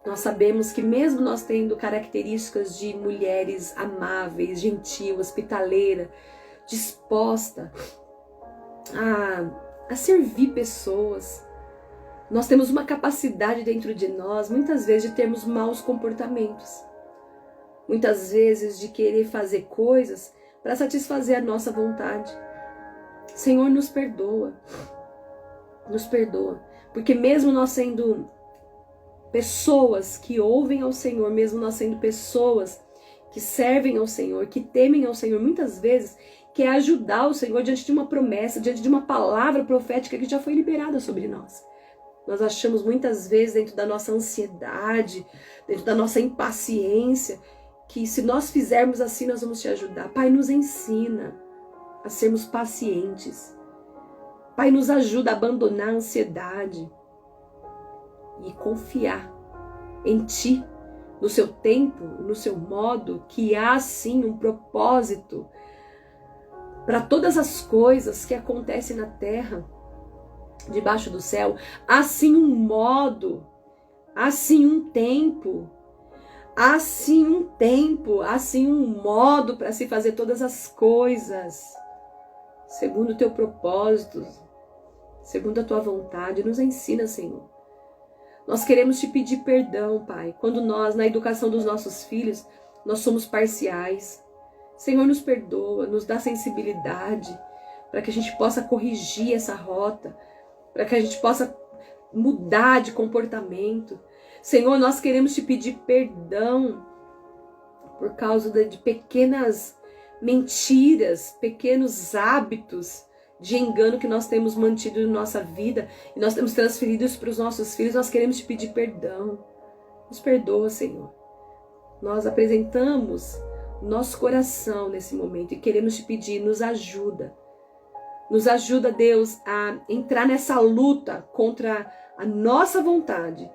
Nós sabemos que mesmo nós tendo características de mulheres amáveis, gentil, hospitaleira, disposta a servir pessoas, nós temos uma capacidade dentro de nós, muitas vezes, de termos maus comportamentos. Muitas vezes de querer fazer coisas para satisfazer a nossa vontade. Senhor, nos perdoa. Nos perdoa. Porque mesmo nós sendo pessoas que ouvem ao Senhor, mesmo nós sendo pessoas que servem ao Senhor, que temem ao Senhor, muitas vezes quer ajudar o Senhor diante de uma promessa, diante de uma palavra profética que já foi liberada sobre nós. Nós achamos muitas vezes, dentro da nossa ansiedade, dentro da nossa impaciência, que se nós fizermos assim, nós vamos te ajudar. Pai, nos ensina a sermos pacientes. Pai, nos ajuda a abandonar a ansiedade e confiar em Ti, no seu tempo, no seu modo, que há sim um propósito para todas as coisas que acontecem na terra, debaixo do céu. Há sim um modo, há sim um tempo, há sim um modo para se fazer todas as coisas, segundo o teu propósito, segundo a tua vontade. Nos ensina, Senhor. Nós queremos te pedir perdão, Pai, quando nós, na educação dos nossos filhos, nós somos parciais. Senhor, nos perdoa, nos dá sensibilidade, para que a gente possa corrigir essa rota, para que a gente possa mudar de comportamento. Senhor, nós queremos te pedir perdão por causa de pequenas mentiras, pequenos hábitos de engano que nós temos mantido na nossa vida e nós temos transferido isso para os nossos filhos. Nós queremos te pedir perdão. Nos perdoa, Senhor. Nós apresentamos nosso coração nesse momento e queremos te pedir, nos ajuda. Nos ajuda, Deus, a entrar nessa luta contra a nossa vontade,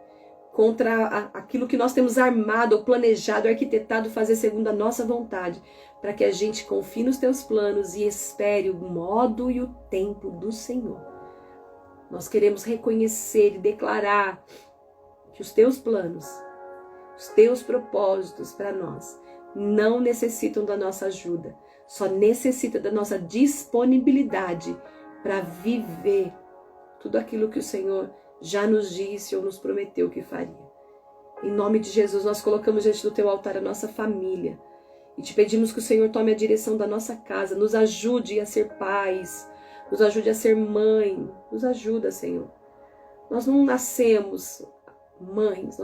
contra aquilo que nós temos armado, ou planejado, arquitetado fazer segundo a nossa vontade, para que a gente confie nos teus planos e espere o modo e o tempo do Senhor. Nós queremos reconhecer e declarar que os teus planos, os teus propósitos para nós não necessitam da nossa ajuda, só necessita da nossa disponibilidade para viver tudo aquilo que o Senhor já nos disse ou nos prometeu que faria. Em nome de Jesus, nós colocamos diante do teu altar a nossa família e te pedimos que o Senhor tome a direção da nossa casa, nos ajude a ser pais, nos ajude a ser mãe, nos ajuda, Senhor. Nós não nascemos mães,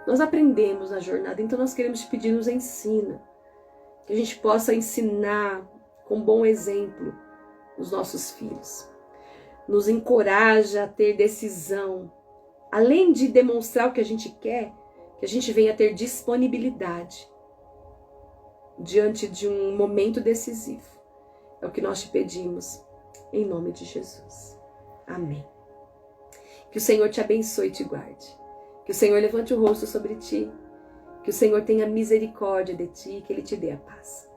nós aprendemos na jornada, então nós queremos te pedir, nos ensina, que a gente possa ensinar com bom exemplo os nossos filhos. Nos encoraja a ter decisão, além de demonstrar o que a gente quer, que a gente venha a ter disponibilidade diante de um momento decisivo. É o que nós te pedimos, em nome de Jesus. Amém. Que o Senhor te abençoe e te guarde. Que o Senhor levante o rosto sobre ti. Que o Senhor tenha misericórdia de ti e que Ele te dê a paz.